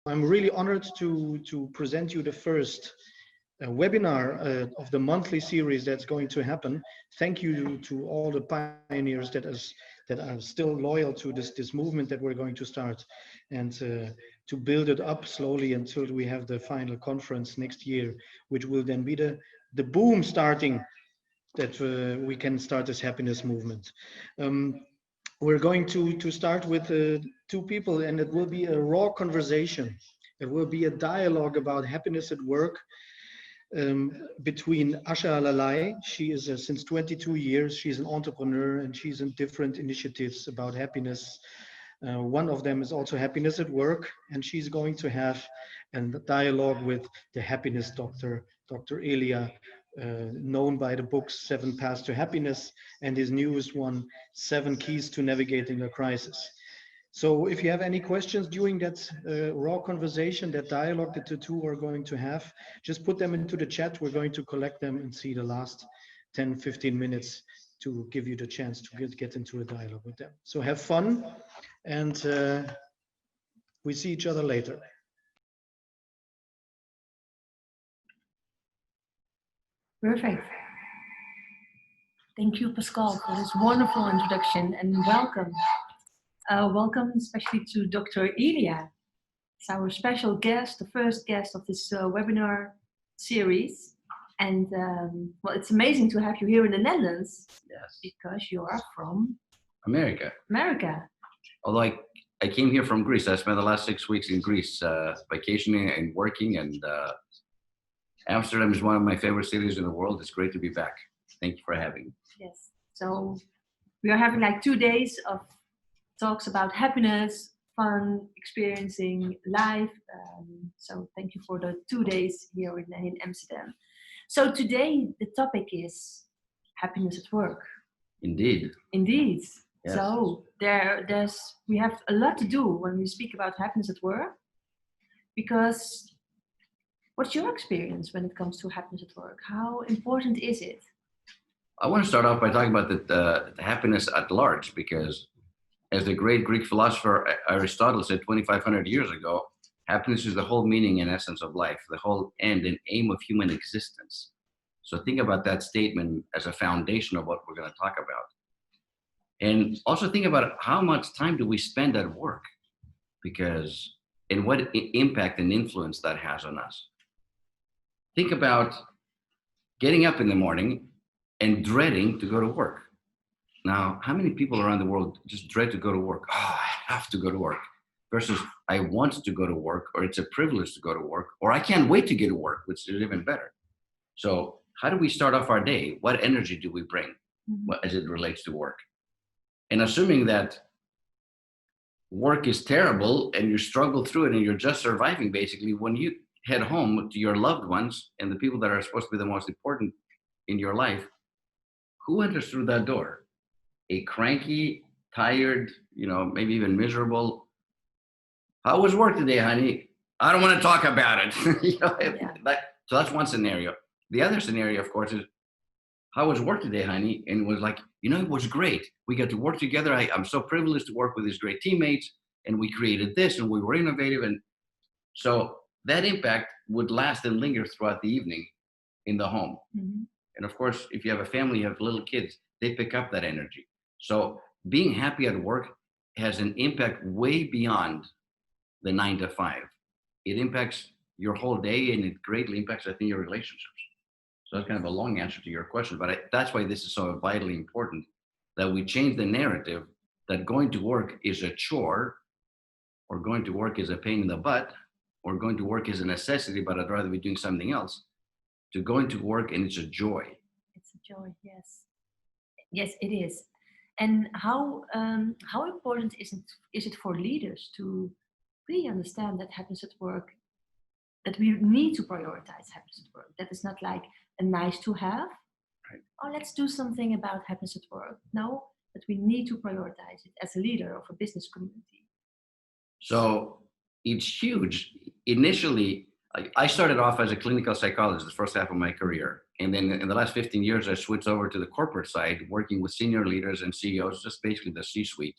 I'm really honored to present you the first webinar of the monthly series that's going to happen. Thank you to all the pioneers that are still loyal to this movement that we're going to start, and to build it up slowly until we have the final conference next year, which will then be the boom starting that we can start this happiness movement. Um, we're going to start with two people, and it will be a raw conversation. It will be a dialogue about happiness at work between Asha Lalai. She is since 22 years. She's an entrepreneur and she's in different initiatives about happiness. One of them is also happiness at work, and she's going to have a dialogue with the happiness doctor, Dr. Elia, known by the books Seven Paths to Happiness and his newest one, Seven Keys to Navigating a Crisis. So if you have any questions during that raw conversation, that dialogue that the two are going to have, just put them into the chat. We're going to collect them and see the last 10, 15 minutes to give you the chance to get into a dialogue with them. So have fun, and we see each other later. Perfect. Thank you, Pascal, for this wonderful introduction, and welcome. Welcome especially to Dr. Elia. It's our special guest, the first guest of this webinar series. And well, it's amazing to have you here in the Netherlands. Yes. Because you are from America. Although I came here from Greece. I spent the last 6 weeks in Greece, vacationing and working, and Amsterdam is one of my favorite cities in the world. It's great to be back. Thank you for having me. Yes. So we are having like 2 days of talks about happiness, fun, experiencing life. So thank you for the 2 days here in Amsterdam. So today the topic is happiness at work. Indeed. Indeed. Yes. So we have a lot to do when we speak about happiness at work, because what's your experience when it comes to happiness at work? How important is it? I want to start off by talking about the happiness at large, because as the great Greek philosopher Aristotle said 2,500 years ago, happiness is the whole meaning and essence of life, the whole end and aim of human existence. So think about that statement as a foundation of what we're going to talk about. And also think about how much time do we spend at work, and what impact and influence that has on us. Think about getting up in the morning and dreading to go to work. Now, how many people around the world just dread to go to work? Oh, I have to go to work. Versus I want to go to work, or it's a privilege to go to work, or I can't wait to get to work, which is even better. So how do we start off our day? What energy do we bring as it relates to work? And assuming that work is terrible and you struggle through it and you're just surviving, basically, when you head home to your loved ones and the people that are supposed to be the most important in your life, who enters through that door? A cranky, tired, maybe even miserable. How was work today, honey? I don't want to talk about it. So that's one scenario. The other scenario, of course, is how was work today, honey? And it was like, it was great. We got to work together. I'm so privileged to work with these great teammates, and we created this, and we were innovative. And so that impact would last and linger throughout the evening in the home. Mm-hmm. And of course, if you have a family, you have little kids, they pick up that energy. So being happy at work has an impact way beyond the 9 to 5. It impacts your whole day, and it greatly impacts, I think, your relationships. So that's kind of a long answer to your question, but that's why this is so vitally important, that we change the narrative that going to work is a chore, or going to work is a pain in the butt, or going to work is a necessity, but I'd rather be doing something else, to going to work and it's a joy. It's a joy, yes. Yes, it is. And how important is it for leaders to really understand that happiness at work, that we need to prioritize happiness at work? That is not like a nice to have. Right. Oh, let's do something about happiness at work. No, that we need to prioritize it as a leader of a business community. So it's huge. Initially, I started off as a clinical psychologist the first half of my career. And then in the last 15 years, I switched over to the corporate side, working with senior leaders and CEOs, just basically the C-suite.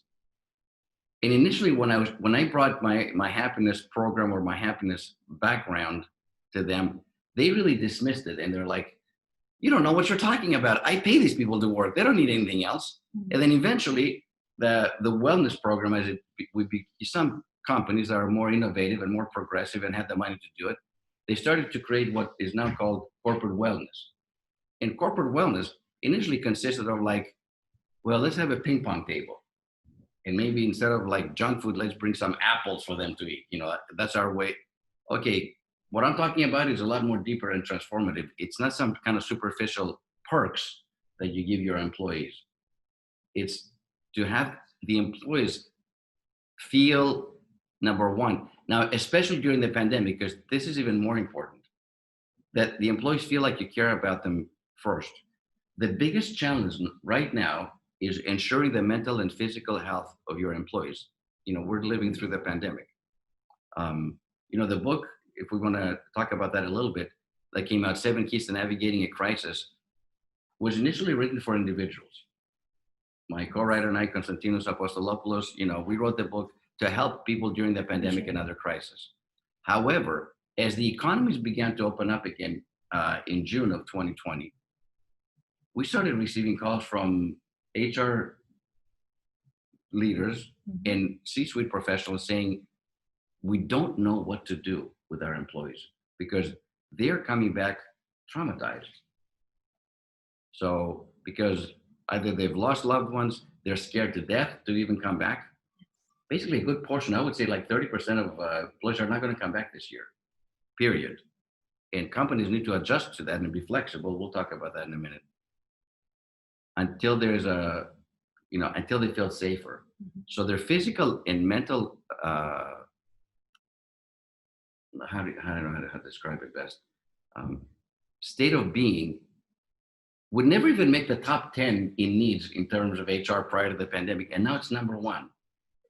And initially, when I brought my happiness program or my happiness background to them, they really dismissed it, and they're like, "You don't know what you're talking about. I pay these people to work. They don't need anything else." And then eventually, the wellness program, some companies that are more innovative and more progressive and had the money to do it, they started to create what is now called corporate wellness. And corporate wellness initially consisted of like, well, let's have a ping pong table. And maybe instead of like junk food, let's bring some apples for them to eat. That's our way. Okay, what I'm talking about is a lot more deeper and transformative. It's not some kind of superficial perks that you give your employees. It's to have the employees feel, number one, now, especially during the pandemic, because this is even more important, that the employees feel like you care about them first. The biggest challenge right now is ensuring the mental and physical health of your employees. We're living through the pandemic. The book, if we want to talk about that a little bit, that came out, 7 Keys to Navigating a Crisis, was initially written for individuals. My co-writer and I, Konstantinos Apostolopoulos, we wrote the book to help people during the pandemic and other crises. However, as the economies began to open up again in June of 2020, we started receiving calls from HR leaders and C-suite professionals saying, we don't know what to do with our employees because they're coming back traumatized. So because either they've lost loved ones, they're scared to death to even come back. Basically, a good portion, I would say like 30% of employees are not going to come back this year, period. And companies need to adjust to that and be flexible. We'll talk about that in a minute. Until there's until they feel safer. So their physical and mental, I don't know how to describe it best, state of being would never even make the top 10 in needs in terms of HR prior to the pandemic. And now it's number 1.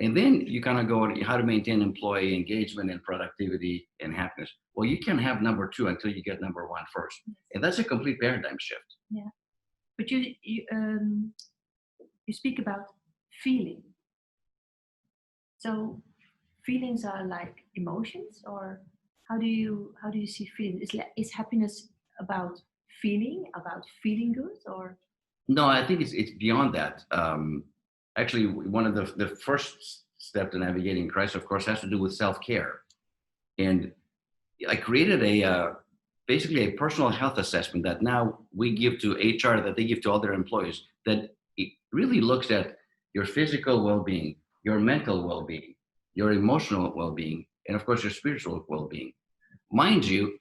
And then you kind of go how to maintain employee engagement and productivity and happiness. Well, you can have number 2 until you get number 1 first. And that's a complete paradigm shift. Yeah. But you speak about feeling. So feelings are like emotions, or how do you see feelings? Is happiness about feeling good, or? No, I think it's beyond that. Actually, one of the first step to navigating crisis, of course, has to do with self-care. And I created basically a personal health assessment that now we give to HR, that they give to all their employees, that it really looks at your physical well-being, your mental well-being, your emotional well-being, and of course, your spiritual well-being. Mind you,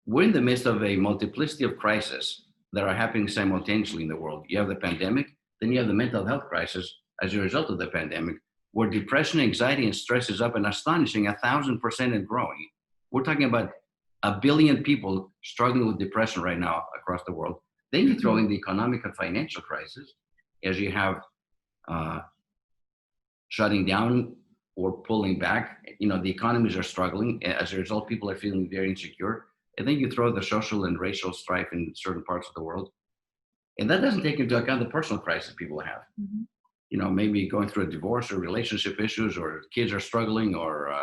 we're in the midst of a multiplicity of crises that are happening simultaneously in the world. You have the pandemic, then you have the mental health crisis as a result of the pandemic, where depression, anxiety, and stress is up an astonishing 1,000% and growing. We're talking about 1 billion people struggling with depression right now across the world. Then you throw in the economic and financial crisis, as you have shutting down or pulling back. The economies are struggling. As a result, people are feeling very insecure. And then you throw the social and racial strife in certain parts of the world. And that doesn't take into account the personal crisis people have. Maybe going through a divorce or relationship issues, or kids are struggling, or,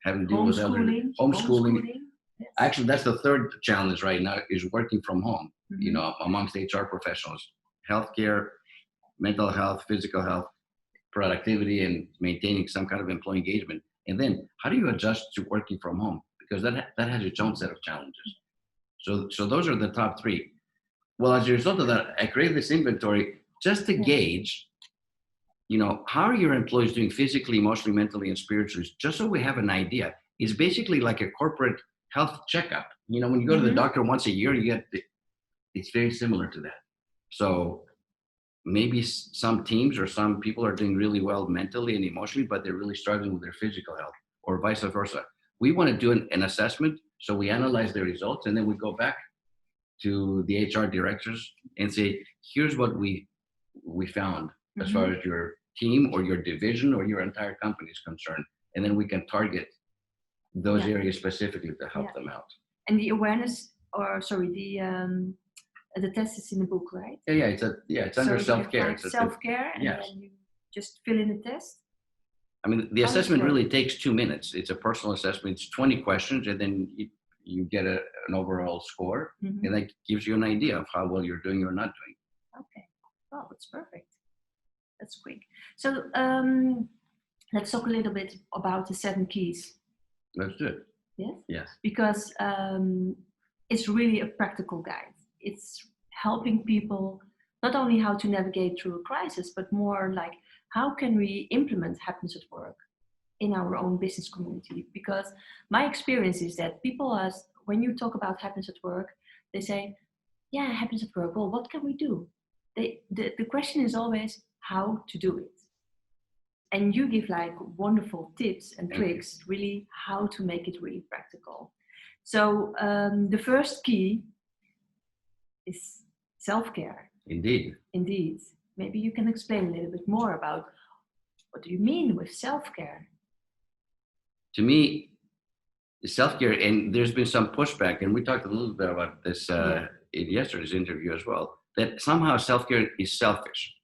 having to deal with homeschooling. Yes. Actually, that's the third challenge right now, is working from home, amongst HR professionals. Healthcare, mental health, physical health, productivity, and maintaining some kind of employee engagement. And then how do you adjust to working from home? Because that has its own set of challenges. So those are the top 3. Well, as a result of that, I created this inventory just to gauge, how are your employees doing physically, emotionally, mentally, and spiritually, just so we have an idea. It's basically like a corporate health checkup. When you go to the doctor once a year, it's very similar to that. So maybe some teams or some people are doing really well mentally and emotionally, but they're really struggling with their physical health, or vice versa. We want to do an assessment, so we analyze the results, and then we go back to the HR directors and say, here's what we found as far as your team or your division or your entire company is concerned. And then we can target those areas specifically to help them out. And the awareness, the test is in the book, right? Yeah, it's under self-care. Self-care, and then you just fill in the test. I mean, the Oh, that's assessment great. really takes 2 minutes. It's a personal assessment. It's 20 questions, and then you get an overall score, Mhm. and that gives you an idea of how well you're doing or not doing. Okay. Oh, that's perfect. That's quick. So let's talk a little bit about the 7 keys. Let's do it. Yes. Yes. Because it's really a practical guide. It's helping people not only how to navigate through a crisis, but more like how can we implement happiness at work in our own business community? Because my experience is that people ask, when you talk about happiness at work, they say, yeah, happiness at work. Well, what can we do? The question is always how to do it. And you give like wonderful tips and tricks, really how to make it really practical. So the first key is self-care. Indeed. Indeed. Maybe you can explain a little bit more about what do you mean with self-care? To me, self-care, and there's been some pushback, and we talked a little bit about this in yesterday's interview as well, that somehow self-care is selfish.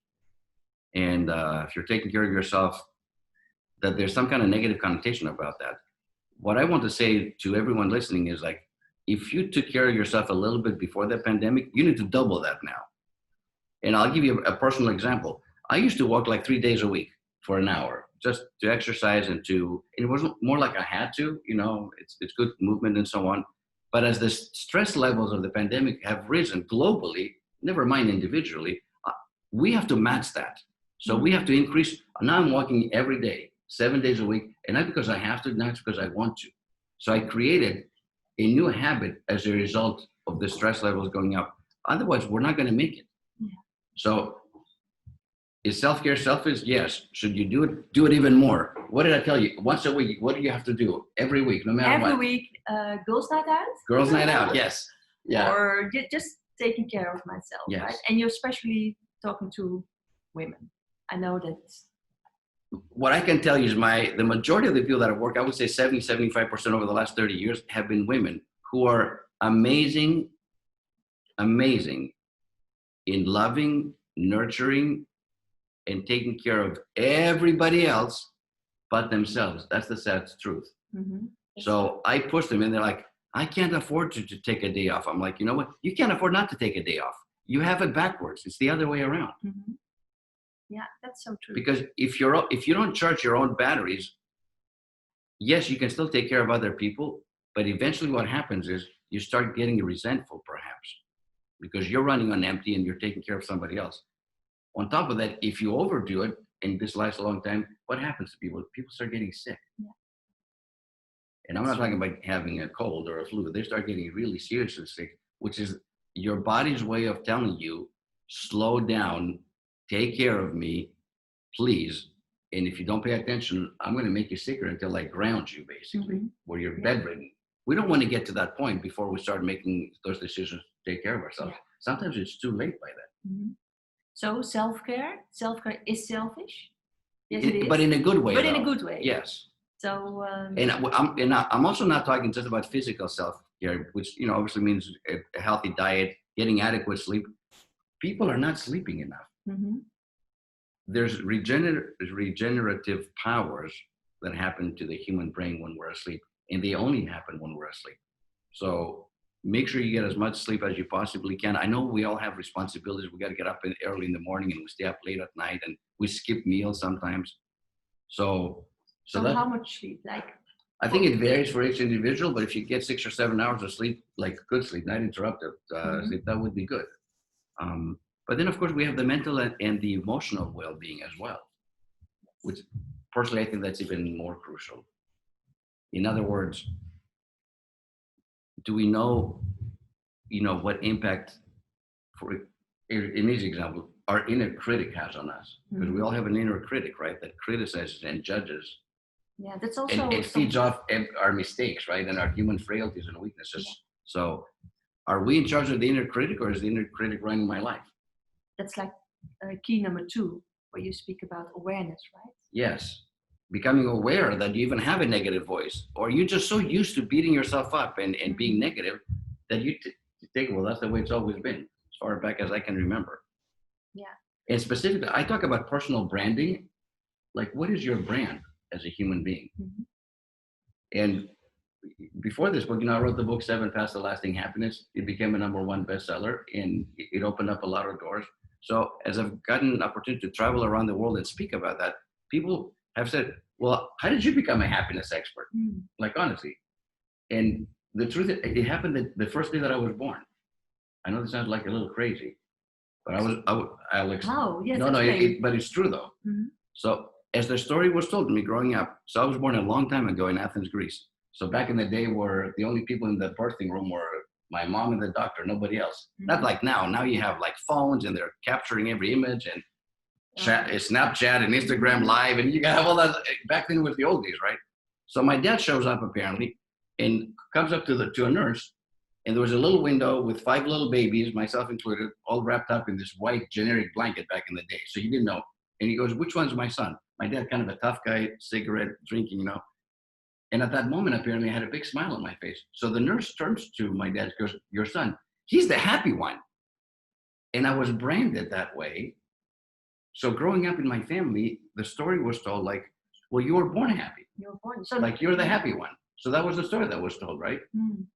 And if you're taking care of yourself, that there's some kind of negative connotation about that. What I want to say to everyone listening is like, if you took care of yourself a little bit before the pandemic, you need to double that now. And I'll give you a personal example. I used to walk like 3 days a week for an hour just to exercise and it wasn't more like I had to, it's good movement and so on. But as the stress levels of the pandemic have risen globally, never mind individually, we have to match that. So we have to increase. Now I'm walking every day, 7 days a week, and not because I have to, not because I want to. So I created a new habit as a result of the stress levels going up. Otherwise, we're not going to make it. Yeah. So is self-care selfish? Yes. Should you do it? Do it even more. What did I tell you? Once a week. What do you have to do? Every week, no matter what. Every week, girls' night out? Girls' night out, yes. Yeah. Or just taking care of myself, Yes. right? And you're especially talking to women. I know that. What I can tell you is the majority of the people that have worked, I would say 75% over the last 30 years have been women who are amazing in loving, nurturing, and taking care of everybody else but themselves. That's the sad truth. Mm-hmm. So I push them and they're like, I can't afford to take a day off. I'm like, you know what? You can't afford not to take a day off. You have it backwards. It's the other way around. Mm-hmm. Yeah, that's so true. Because if you don't charge your own batteries, yes, you can still take care of other people, but eventually what happens is you start getting resentful perhaps because you're running on empty and you're taking care of somebody else. On top of that, if you overdo it and this lasts a long time, what happens to people? People start getting sick. Yeah. And I'm not talking about having a cold or a flu. They start getting really seriously sick, which is your body's way of telling you, slow down, take care of me, please. And if you don't pay attention, I'm going to make you sicker until I ground you, basically, where you're bedridden. We don't want to get to that point before we start making those decisions to take care of ourselves. Yeah. Sometimes it's too late by then. Mm-hmm. So self-care is selfish? Yes, it is. But in a good way. But in a good way. Yes. So. And I'm also not talking just about physical self-care, which obviously means a healthy diet, getting adequate sleep. People are not sleeping enough. Mm-hmm. There's regenerative powers that happen to the human brain when we're asleep, and they only happen when we're asleep. So make sure you get as much sleep as you possibly can. I know we all have responsibilities. We got to get up early in the morning and we stay up late at night and we skip meals sometimes. So how much sleep? I think it varies for each individual, but if you get 6 or 7 hours of sleep, like good sleep, not interrupted sleep, that would be good. But then, of course, we have the mental and the emotional well-being as well, which personally, I think that's even more crucial. In other words, do we know, what impact, in this example, our inner critic has on us? Because we all have an inner critic, right, that criticizes and judges. Yeah, that's also. And it feeds off our mistakes, right, and our human frailties and weaknesses. Yeah. So are we in charge of the inner critic, or is the inner critic running my life? That's like key number 2, where you speak about awareness, right? Yes. Becoming aware that you even have a negative voice, or you're just so used to beating yourself up and being negative that you think, well, that's the way it's always been, as far back as I can remember. Yeah. And specifically, I talk about personal branding. Like, what is your brand? as a human being. Mhm. And before this book, I wrote the book Seven Paths to Lasting Happiness. It became a #1 bestseller, and it opened up a lot of doors. So as I've gotten an opportunity to travel around the world and speak about that, people have said, well, how did you become a happiness expert? Like, honestly. And the truth, it happened the first day that I was born. I know this sounds like a little crazy, but but it's true though. Mhm. So as the story was told to me growing up, so I was born a long time ago in Athens, Greece. So back in the day where the only people in the birthing room were my mom and the doctor, nobody else. Mhm. Not like now. Now you have like phones and they're capturing every image and Snapchat and Instagram Live, and you got all that. Back then was the old days, right? So my dad shows up apparently and comes up to a nurse, and there was a little window with 5 little babies, myself included, all wrapped up in this white generic blanket back in the day. So you didn't know. And he goes, "Which one's my son?" My dad, kind of a tough guy, cigarette drinking, And at that moment, apparently, I had a big smile on my face. So the nurse turns to my dad and goes, "Your son, he's the happy one." And I was branded that way. So growing up in my family, the story was told like, well, you were born happy. You were born. So Like, you're the happy one. So that was the story that was told, right? Mm.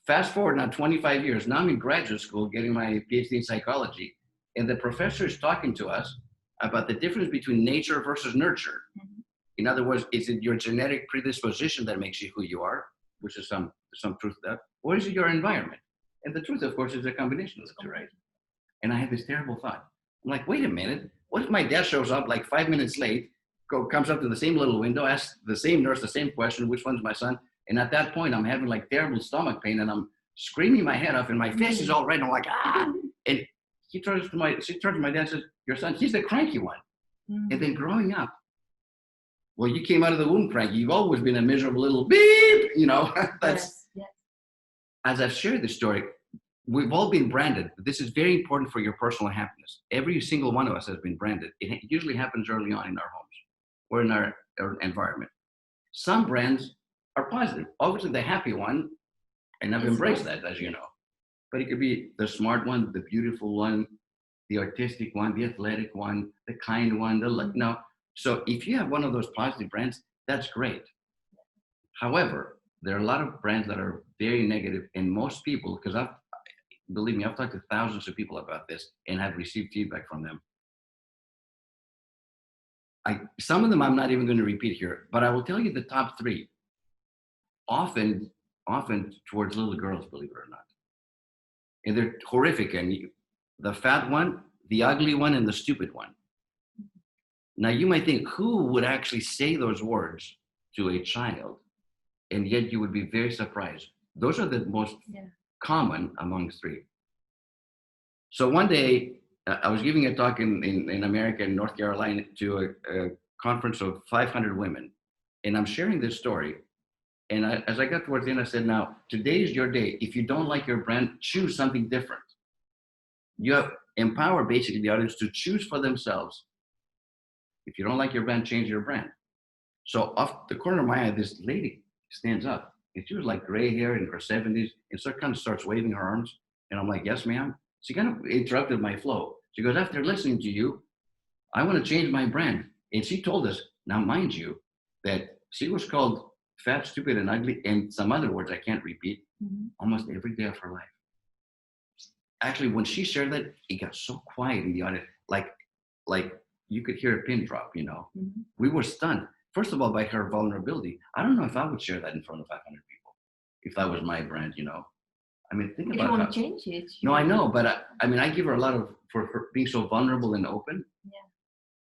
Fast forward now 25 years. Now I'm in graduate school getting my PhD in psychology. And the professor is talking to us about the difference between nature versus nurture. Mhm. In other words, is it your genetic predisposition that makes you who you are, which is some truth to that, or is it your environment? And the truth, of course, is a combination of the two, right? And I had this terrible thought. I'm like, wait a minute. What if my dad shows up like 5 minutes late, comes up to the same little window, asks the same nurse the same question, which one's my son? And at that point, I'm having like terrible stomach pain and I'm screaming my head off and my face is all red. And I'm like, ah. And she turns to my dad and says, "Your son, he's the cranky one." Mm. And then growing up, well, you came out of the womb cranky. You've always been a miserable little beep, That's, yes. as I've shared this story, we've all been branded. This is very important for your personal happiness. Every single one of us has been branded. It usually happens early on in our homes or in our environment. Some brands are positive. Obviously, the happy one, and I've embraced that, as you know. But it could be the smart one, the beautiful one, the artistic one, the athletic one, the kind one. So if you have one of those positive brands, that's great. However, there are a lot of brands that are very negative, and most people, because believe me, I've talked to thousands of people about this and have received feedback from them. Some of them I'm not even going to repeat here, but I will tell you the top 3. Often towards little girls, believe it or not. And they're horrific. And the fat one, the ugly one, and the stupid one. Now you might think, who would actually say those words to a child? And yet you would be very surprised. Those are the most common among 3. So one day, I was giving a talk in America, in North Carolina, to a conference of 500 women. And I'm sharing this story. And as I got towards the end, I said, now, today is your day. If you don't like your brand, choose something different. You empower basically the audience to choose for themselves. If you don't like your brand, change your brand. So off the corner of my eye, this lady stands up. And she was like gray hair in her 70s. And so kind of starts waving her arms. And I'm like, "Yes, ma'am." She kind of interrupted my flow. She goes, "After listening to you, I want to change my brand." And she told us, now mind you, that she was called fat, stupid, and ugly, and some other words I can't repeat, almost every day of her life. Actually, when she shared that, it got so quiet in the audience, like you could hear a pin drop, We were stunned. First of all, by her vulnerability. I don't know if I would share that in front of 500 people, if that was my brand, I mean, think about it. If you want to change it. No, I know, but I give her a lot of, for her being so vulnerable and open. Yeah.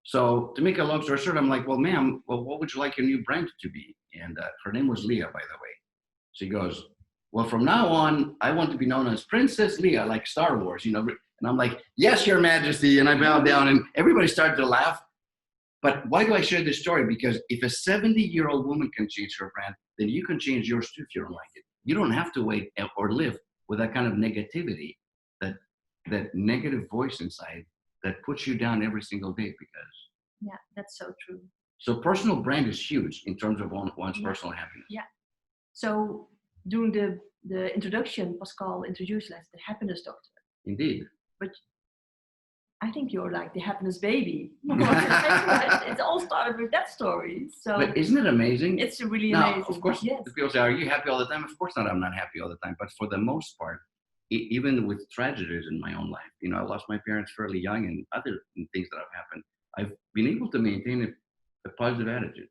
So to make a long story short, I'm like, "Well, ma'am, what would you like your new brand to be?" And her name was Leah, by the way. She goes, "Well, from now on, I want to be known as Princess Leia, like Star Wars, And I'm like, "Yes, Your Majesty." And I bowed down and everybody started to laugh. But why do I share this story? Because if a 70-year-old woman can change her brand, then you can change yours too if you don't like it. You don't have to wait or live with that kind of negativity, that negative voice inside that puts you down every single day because. Yeah, that's so true. So personal brand is huge in terms of one's personal happiness. Yeah. So during the introduction, Pascal introduced us the happiness doctor. Indeed. But I think you're like the happiness baby. It all started with that story. So But isn't it amazing? it's really Now, amazing. of course, Yes. people say, "Are you happy all the time?" Of course not. I'm not happy all the time. But for the most part, even with tragedies in my own life, I lost my parents fairly young, and other things that have happened, I've been able to maintain a positive attitude.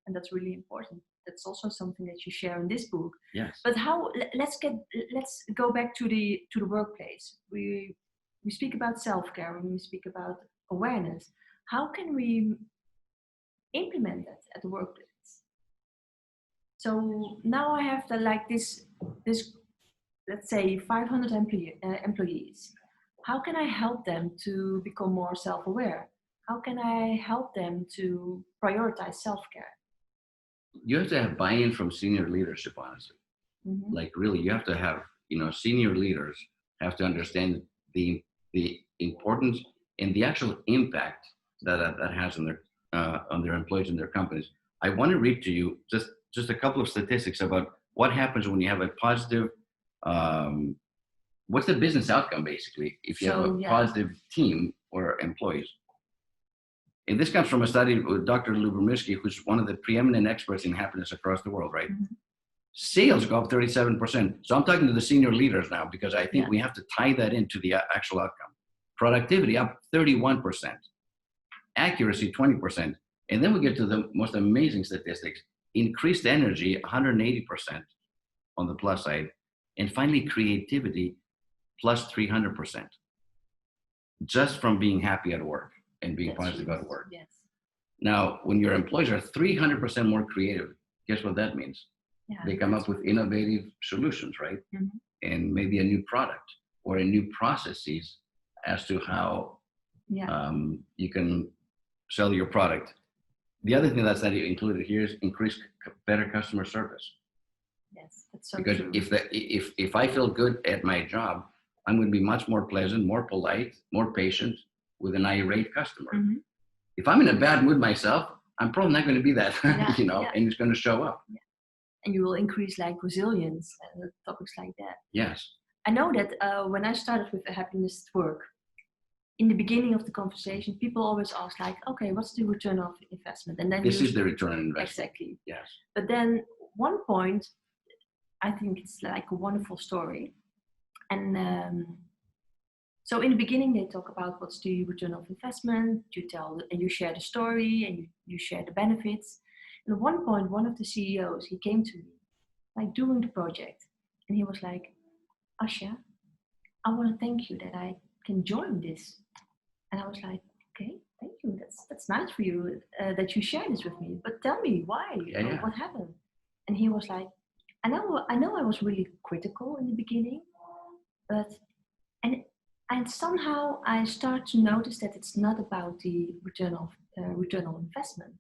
And that's really important. That's also something that you share in this book. Yes. But let's go back to the workplace. We speak about self-care and we speak about awareness. How can we implement that at the workplace? So now I have this let's say 500 employees. How can I help them to become more self-aware? How can I help them to prioritize self-care? You have to have buy-in from senior leadership, honestly. Mm-hmm. Like really, you have to have, senior leaders have to understand the importance and the actual impact that has on their employees and their companies. I want to read to you just a couple of statistics about what happens when you have a positive. What's the business outcome basically if you have a positive team or employees? And this comes from a study with Dr. Lubomirsky, who's one of the preeminent experts in happiness across the world, right? Mm-hmm. Sales go up 37%. So I'm talking to the senior leaders now because I think we have to tie that into the actual outcome. Productivity up 31%. Accuracy 20%. And then we get to the most amazing statistics. Increased energy 180% on the plus side. And finally, creativity plus 300%. Just from being happy at work and being positive at work. Yes. Now, when your employees are 300% more creative, guess what that means? Yeah, they come up with innovative solutions, right? Mm-hmm. And maybe a new product or a new processes as to how you can sell your product. The other thing that's not included here is better customer service. Yes, that's so because true. if I feel good at my job, I'm going to be much more pleasant, more polite, more patient with an irate customer. Mm-hmm. If I'm in a bad mood myself, I'm probably not going to be that, and it's going to show up. Yeah. And you will increase resilience and topics like that. Yes. I know that when I started with happiness at work, in the beginning of the conversation, people always ask okay, what's the return of investment? And then this is the return on investment. Exactly. Yes. But then one point, I think it's a wonderful story. And so in the beginning, they talk about what's the return of investment. You share the story and you share the benefits. And at one point, one of the CEOs, he came to me, during the project, and he was like, Asha, I want to thank you that I can join this. And I was like, okay, thank you. That's nice for you that you share this with me. But tell me why? What happened? And he was like, I know I was really critical in the beginning, but and somehow I start to notice that it's not about the return on investment.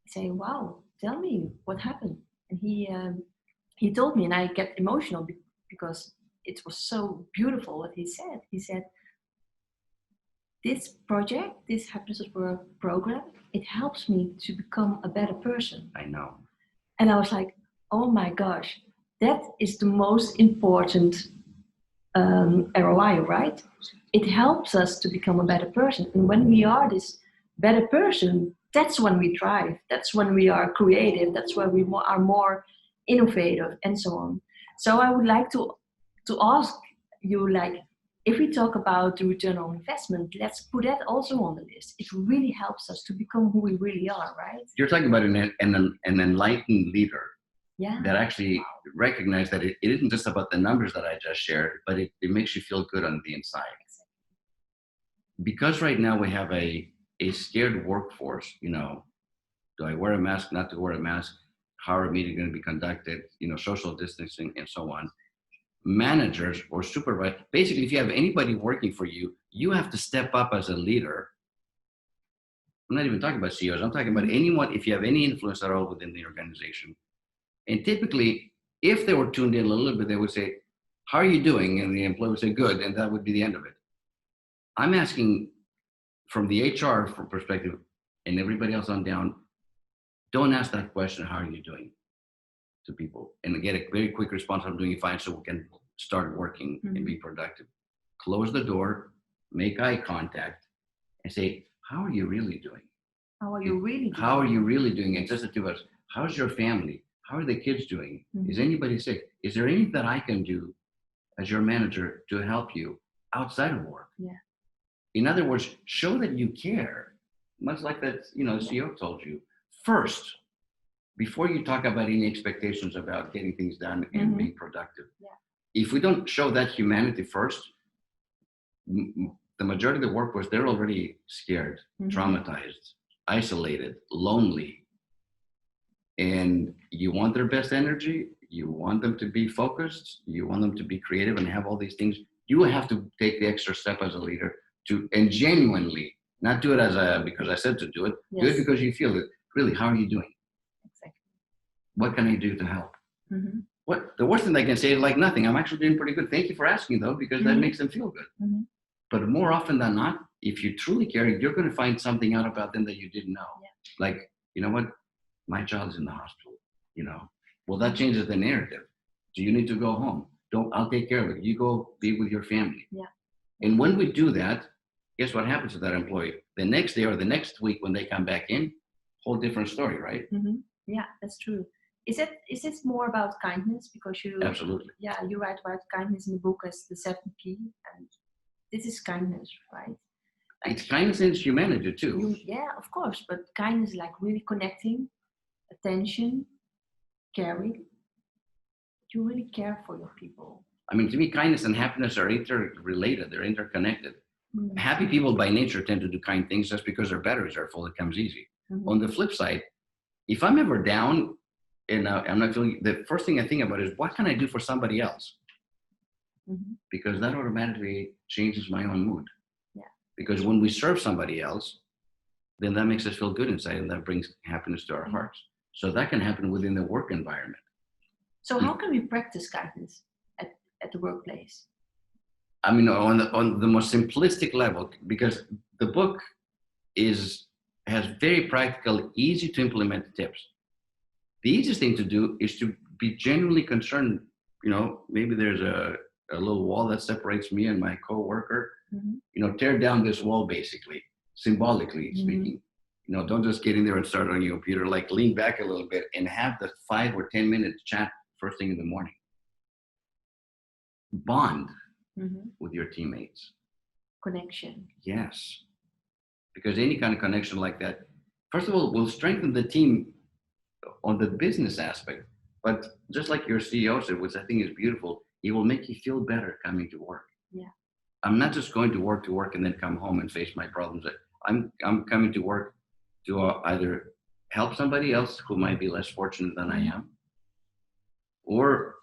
I say, wow, tell me what happened. And he told me, and I get emotional because it was so beautiful what he said. He said, this project, this Happiness at Work program, it helps me to become a better person. I know. And I was like, oh my gosh, that is the most important ROI, right? It helps us to become a better person. And when we are this better person, that's when we thrive. That's when we are creative. That's when we are more innovative and so on. So I would like to ask you, if we talk about the return on investment, let's put that also on the list. It really helps us to become who we really are, right? You're talking about an enlightened leader. Yeah. That actually recognize that it isn't just about the numbers that I just shared, but it makes you feel good on the inside. Because right now we have a scared workforce, do I wear a mask, not to wear a mask? How are meetings going to be conducted? Social distancing and so on. Managers or supervisors, basically, if you have anybody working for you, you have to step up as a leader. I'm not even talking about CEOs. I'm talking about anyone, if you have any influence at all within the organization. And typically, if they were tuned in a little bit, they would say, how are you doing? And the employee would say, good. And that would be the end of it. I'm asking from the HR perspective and everybody else on down, don't ask that question, how are you doing, to people? And get a very quick response, I'm doing fine, so we can start working and be productive. Close the door, make eye contact, and say, how are you really doing? How are you really doing? How are you really doing? And just the two of us, how's your family? How are the kids doing? Is anybody sick? Is there anything that I can do as your manager to help you outside of work? Yeah. In other words, show that you care, much like that, the CEO told you. First, before you talk about any expectations about getting things done and being productive. Yeah. If we don't show that humanity first, the majority of the workforce, they're already scared, traumatized, isolated, lonely. And you want their best energy, you want them to be focused, you want them to be creative and have all these things. You have to take the extra step as a leader and genuinely, not do it because I said to do it, do it because you feel it. Really, how are you doing? Exactly. What can I do to help? The worst thing I can say is like nothing. I'm actually doing pretty good. Thank you for asking though, because that makes them feel good. But more often than not, if you truly care, you're going to find something out about them that you didn't know. Yeah. Like, you know what? My child's in the hospital, Well, that changes the narrative. Do you need to go home? I'll take care of it. You go be with your family. Yeah. And when we do that, guess what happens to that employee? The next day or the next week when they come back in, whole different story, right? Yeah, that's true. Is it more about kindness? Because Absolutely. Yeah, you write about kindness in the book as the 7 P, and this is kindness, right? It's kindness and it's humanity too. Yeah, of course, but kindness is like really connecting, attention, caring. You really care for your people. I mean, to me, kindness and happiness are interrelated. They're interconnected. Happy people by nature tend to do kind things just because their batteries are full. It comes easy. On the flip side, if I'm ever down and I'm not feeling, the first thing I think about is what can I do for somebody else? Because that automatically changes my own mood. Yeah. Because when we serve somebody else, then that makes us feel good inside and that brings happiness to our hearts. So that can happen within the work environment. So how can we practice kindness at the workplace? I mean, on the most simplistic level, because the book has very practical, easy to implement tips. The easiest thing to do is to be genuinely concerned. Maybe there's a little wall that separates me and my coworker. Tear down this wall, basically, symbolically speaking. Don't just get in there and start on your computer. Like lean back a little bit and have the 5 or 10 minute chat first thing in the morning. Bond with your teammates. Connection. Yes. Because any kind of connection like that, first of all, will strengthen the team on the business aspect. But just like your CEO said, which I think is beautiful, it will make you feel better coming to work. Yeah. I'm not just going to work and then come home and face my problems. I'm coming to work to either help somebody else who might be less fortunate than I am, or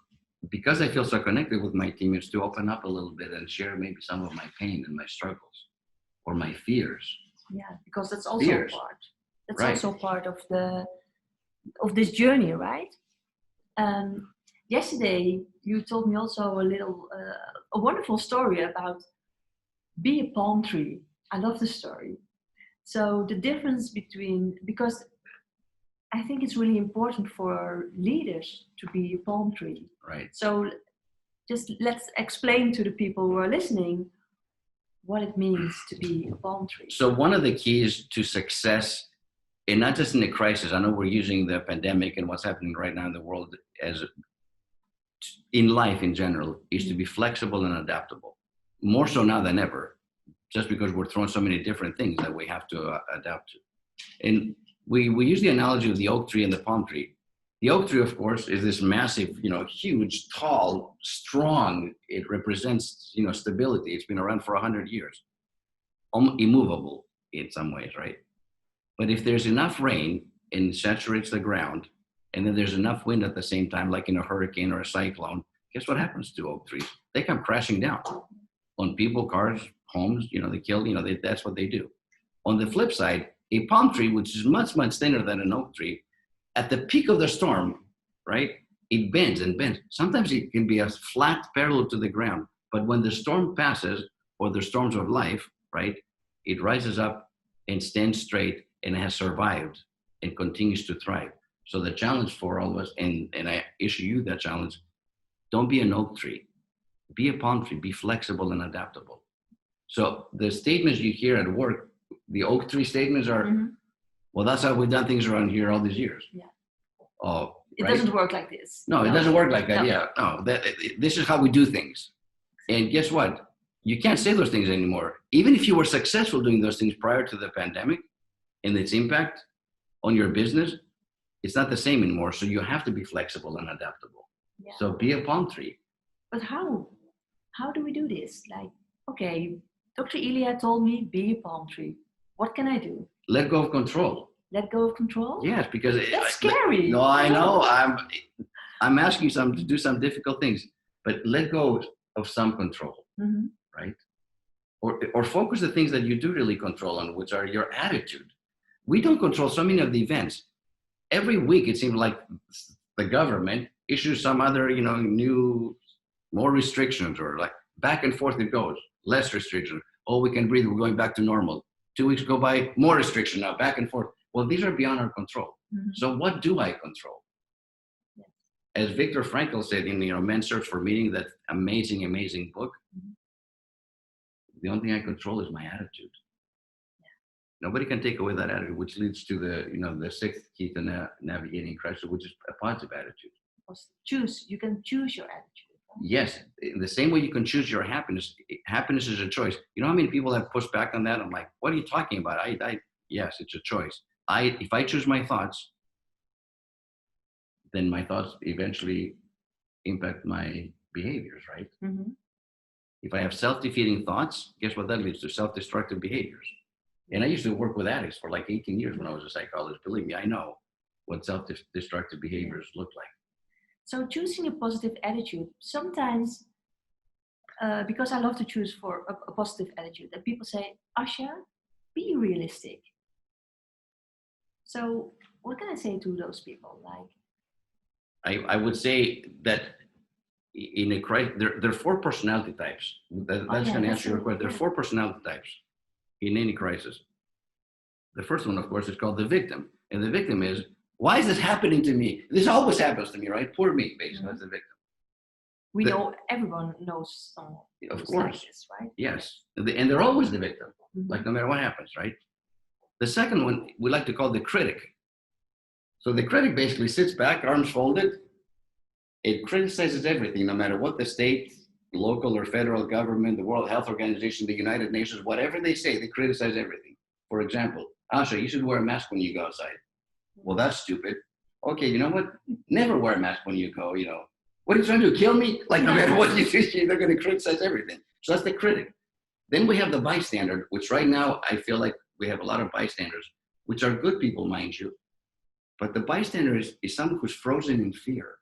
because I feel so connected with my team, is to open up a little bit and share maybe some of my pain and my struggles or my fears. Yeah, because that's also a part. That's also part of this journey, right? Yesterday, you told me also a wonderful story about be a palm tree. I love the story. So the difference because I think it's really important for leaders to be a palm tree. Right. So just let's explain to the people who are listening what it means to be a palm tree. So one of the keys to success, and not just in a crisis, I know we're using the pandemic and what's happening right now in the world as in life in general, is to be flexible and adaptable. More so now than ever, just because we're throwing so many different things that we have to adapt to. And we use the analogy of the oak tree and the palm tree. The oak tree, of course, is this massive, huge, tall, strong. It represents, stability. It's been around for 100 years, immovable in some ways, right? But if there's enough rain and it saturates the ground, and then there's enough wind at the same time, like in a hurricane or a cyclone, guess what happens to oak trees? They come crashing down on people, cars, homes. They kill. That's what they do. On the flip side, a palm tree, which is much, much thinner than an oak tree, at the peak of the storm, right, it bends and bends. Sometimes it can be a flat parallel to the ground, but when the storm passes, or the storms of life, right, it rises up and stands straight and has survived and continues to thrive. So the challenge for all of us, and I issue you that challenge, don't be an oak tree. Be a palm tree. Be flexible and adaptable. So the statements you hear at work, the oak tree statements are, well, that's how we've done things around here all these years. Yeah. Oh, It right? doesn't work like this. No, it doesn't work like that. No. Yeah, no, this is how we do things. And guess what? You can't say those things anymore. Even if you were successful doing those things prior to the pandemic and its impact on your business, it's not the same anymore. So you have to be flexible and adaptable. Yeah. So be a palm tree. But how? How do we do this? Like, okay, Dr. Elia told me be a palm tree. What can I do? Let go of control. Let go of control? Yes, because That's scary. No, I know. I'm asking some to do some difficult things, but let go of some control, right? Or focus the things that you do really control on, which are your attitude. We don't control so many of the events. Every week, it seems like the government issues some other, new, more restrictions, or like back and forth it goes. Less restriction. Oh, we can breathe. We're going back to normal. 2 weeks go by, more restriction now, back and forth. Well, these are beyond our control. So what do I control? Yes. As Viktor Frankl said in Men's Search for Meaning, that amazing, amazing book, the only thing I control is my attitude. Yeah. Nobody can take away that attitude, which leads to the sixth key to navigating crisis, which is a positive attitude. You can choose your attitude. Yes, in the same way you can choose your happiness. Happiness is a choice. You know how many people have pushed back on that? I'm like, what are you talking about? Yes, it's a choice. If I choose my thoughts, then my thoughts eventually impact my behaviors, right? If I have self-defeating thoughts, guess what that leads to? Self-destructive behaviors. And I used to work with addicts for like 18 years when I was a psychologist. Believe me, I know what self-destructive behaviors look like. So choosing a positive attitude, sometimes, because I love to choose for a positive attitude, and people say, Asha, be realistic. So what can I say to those people? Like, I would say that in a crisis, there are 4 personality types. That's going to answer your question. There are 4 personality types in any crisis. The first one, of course, is called the victim. And the victim is, why is this happening to me? This always happens to me, right? Poor me, basically. That's the victim. Everyone knows someone. Of course. Like this, right? Yes. And they're always the victim, like no matter what happens, right? The second one, we like to call the critic. So the critic basically sits back, arms folded. It criticizes everything, no matter what the state, local or federal government, the World Health Organization, the United Nations, whatever they say, they criticize everything. For example, Asha, you should wear a mask when you go outside. Well, that's stupid. Okay, you know what? Never wear a mask when you go, What are you trying to do, kill me? Like, no matter what you do, they're going to criticize everything. So that's the critic. Then we have the bystander, which right now I feel like we have a lot of bystanders, which are good people, mind you. But the bystander is someone who's frozen in fear.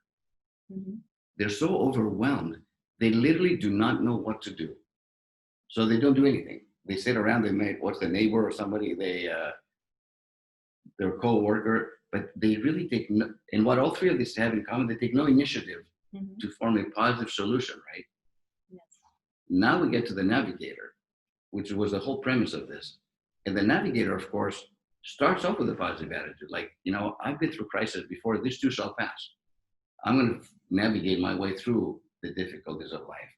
They're so overwhelmed, they literally do not know what to do. So they don't do anything. They sit around, what's the neighbor or somebody, their co-worker, but they really take no, and what all 3 of these have in common, they take no initiative to form a positive solution, right? Yes. Now we get to the navigator, which was the whole premise of this. And the navigator, of course, starts off with a positive attitude. Like, I've been through crisis before, this too shall pass. I'm going to navigate my way through the difficulties of life.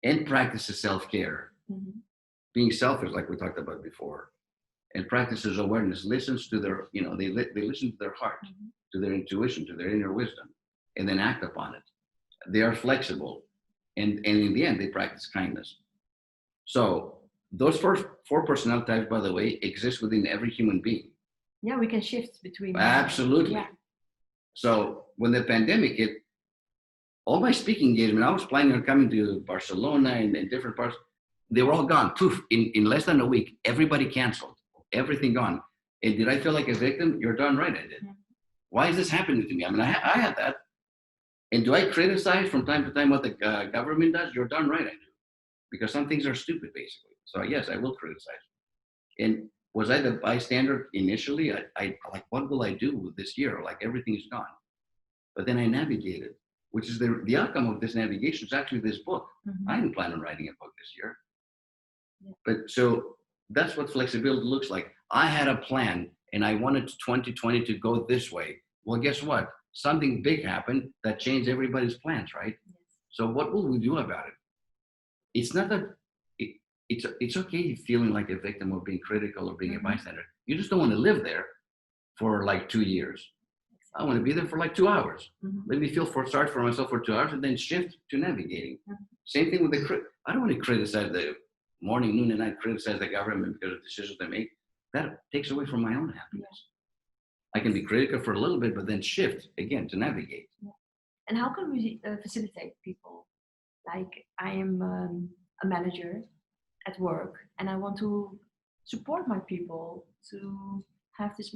And practices self-care. Being selfish, like we talked about before. And practices awareness, listens to their, they listen to their heart, to their intuition, to their inner wisdom, and then act upon it. They are flexible. And in the end, they practice kindness. So those first 4 personality types, by the way, exist within every human being. Yeah, we can shift between. Absolutely. Yeah. So when the pandemic hit, all my speaking engagement, I was planning on coming to Barcelona and different parts. They were all gone. Poof, in less than a week, everybody canceled. Everything gone. And did I feel like a victim? You're darn right I did. Why is this happening to me? I mean, I had that. And do I criticize from time to time what the government does? You're darn right I do. Because some things are stupid, basically. So yes, I will criticize. And was I the bystander initially? I like, what will I do with this year? Like, everything's gone. But then I navigated, which is the outcome of this navigation is actually this book. I didn't plan on writing a book this year. But so that's what flexibility looks like. I had a plan and I wanted 2020 to go this way. Well, guess what? Something big happened that changed everybody's plans, right? So what will we do about it? It's not that it's okay feeling like a victim or being critical or being a bystander. You just don't want to live there for like 2 years. I want to be there for like 2 hours. Let me feel sorry for myself for 2 hours and then shift to navigating. Same thing with I don't want to criticize the morning, noon, and night, criticize the government because of decisions they make. That takes away from my own happiness. I can be critical for a little bit, but then shift again to navigate. And how can we facilitate people? Like I am a manager at work and I want to support my people to have this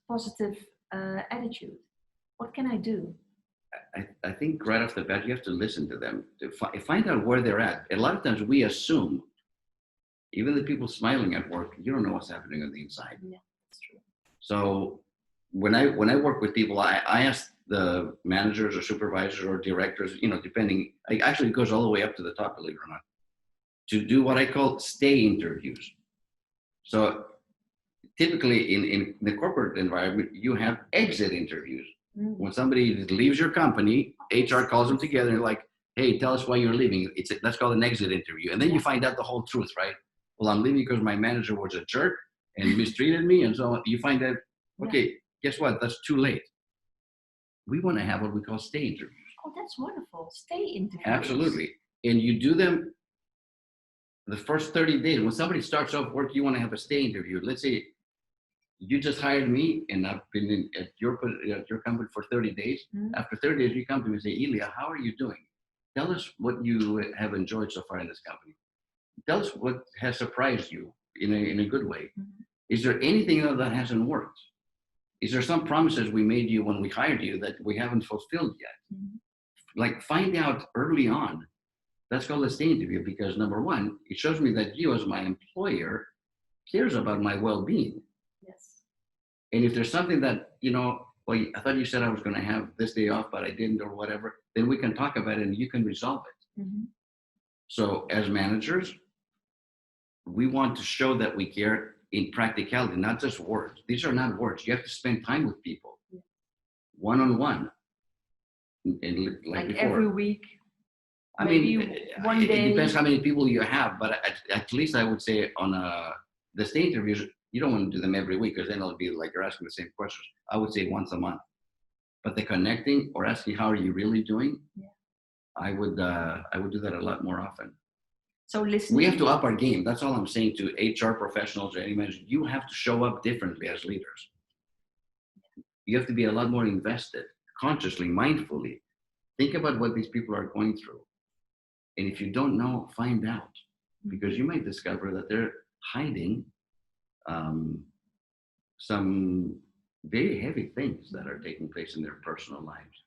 positive attitude. What can I do? I think right off the bat, you have to listen to them, to find out where they're at. A lot of times we assume, even the people smiling at work, you don't know what's happening on the inside. Yeah, that's true. So when I work with people, I ask the managers or supervisors or directors, depending, actually it goes all the way up to the top, believe it or not, to do what I call stay interviews. So typically in the corporate environment, you have exit interviews. When somebody leaves your company, HR calls them together and like, hey, tell us why you're leaving. That's called an exit interview. And then you find out the whole truth, right? Well, I'm leaving because my manager was a jerk and mistreated me. And so you find out, okay, guess what? That's too late. We want to have what we call stay interviews. Oh, that's wonderful. Stay interviews. Absolutely. And you do them the first 30 days. When somebody starts off work, you want to have a stay interview. Let's say you just hired me and I've been at your company for 30 days. After 30 days, you come to me and say, Elia, how are you doing? Tell us what you have enjoyed so far in this company. Tell us what has surprised you in a good way. Is there anything that hasn't worked? Is there some promises we made you when we hired you that we haven't fulfilled yet? Like find out early on. That's called a stay interview because number one, it shows me that you as my employer cares about my well-being. Yes. And if there's something that, well, I thought you said I was going to have this day off, but I didn't or whatever, then we can talk about it and you can resolve it. So as managers, we want to show that we care in practicality, not just words. These are not words. You have to spend time with people, one-on-one. And like before. Every week. I mean, one day. It depends how many people you have, but at least I would say on the stay interviews, you don't want to do them every week because then it'll be like you're asking the same questions. I would say once a month. But the connecting or asking how are you really doing, I would do that a lot more often. So listening. We have to up our game. That's all I'm saying to HR professionals or any manager. You have to show up differently as leaders. You have to be a lot more invested, consciously, mindfully. Think about what these people are going through. And if you don't know, find out. Because you might discover that they're hiding some very heavy things that are taking place in their personal lives.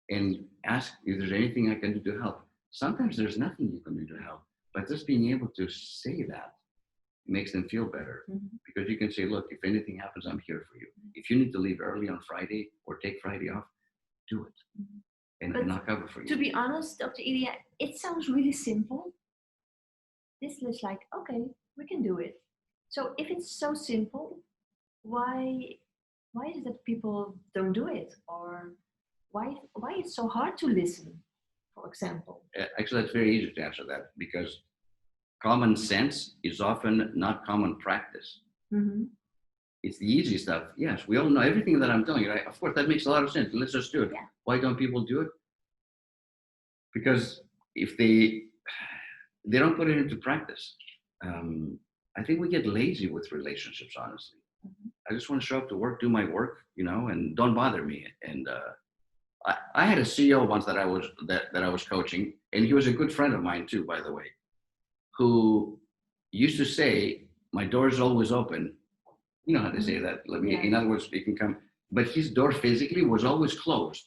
And ask if there's anything I can do to help. Sometimes there's nothing you can do to help, but just being able to say that makes them feel better. Because you can say, look, if anything happens, I'm here for you. If you need to leave early on Friday or take Friday off, do it. And I'll cover for you. To be honest, Dr. Elia, it sounds really simple. This is like, okay, we can do it. So if it's so simple, why is it that people don't do it? Or why it's so hard to listen, for example? Actually, it's very easy to answer that because common sense is often not common practice. It's the easy stuff. Yes, we all know everything that I'm telling you. Right? Of course, that makes a lot of sense. Let's just do it. Yeah. Why don't people do it? Because if they don't put it into practice. I think we get lazy with relationships, honestly. I just want to show up to work, do my work, and don't bother me. And I had a CEO once that I was coaching, and he was a good friend of mine too, by the way, who used to say, "My door is always open." You know how they say that. In other words, you can come, but his door physically was always closed.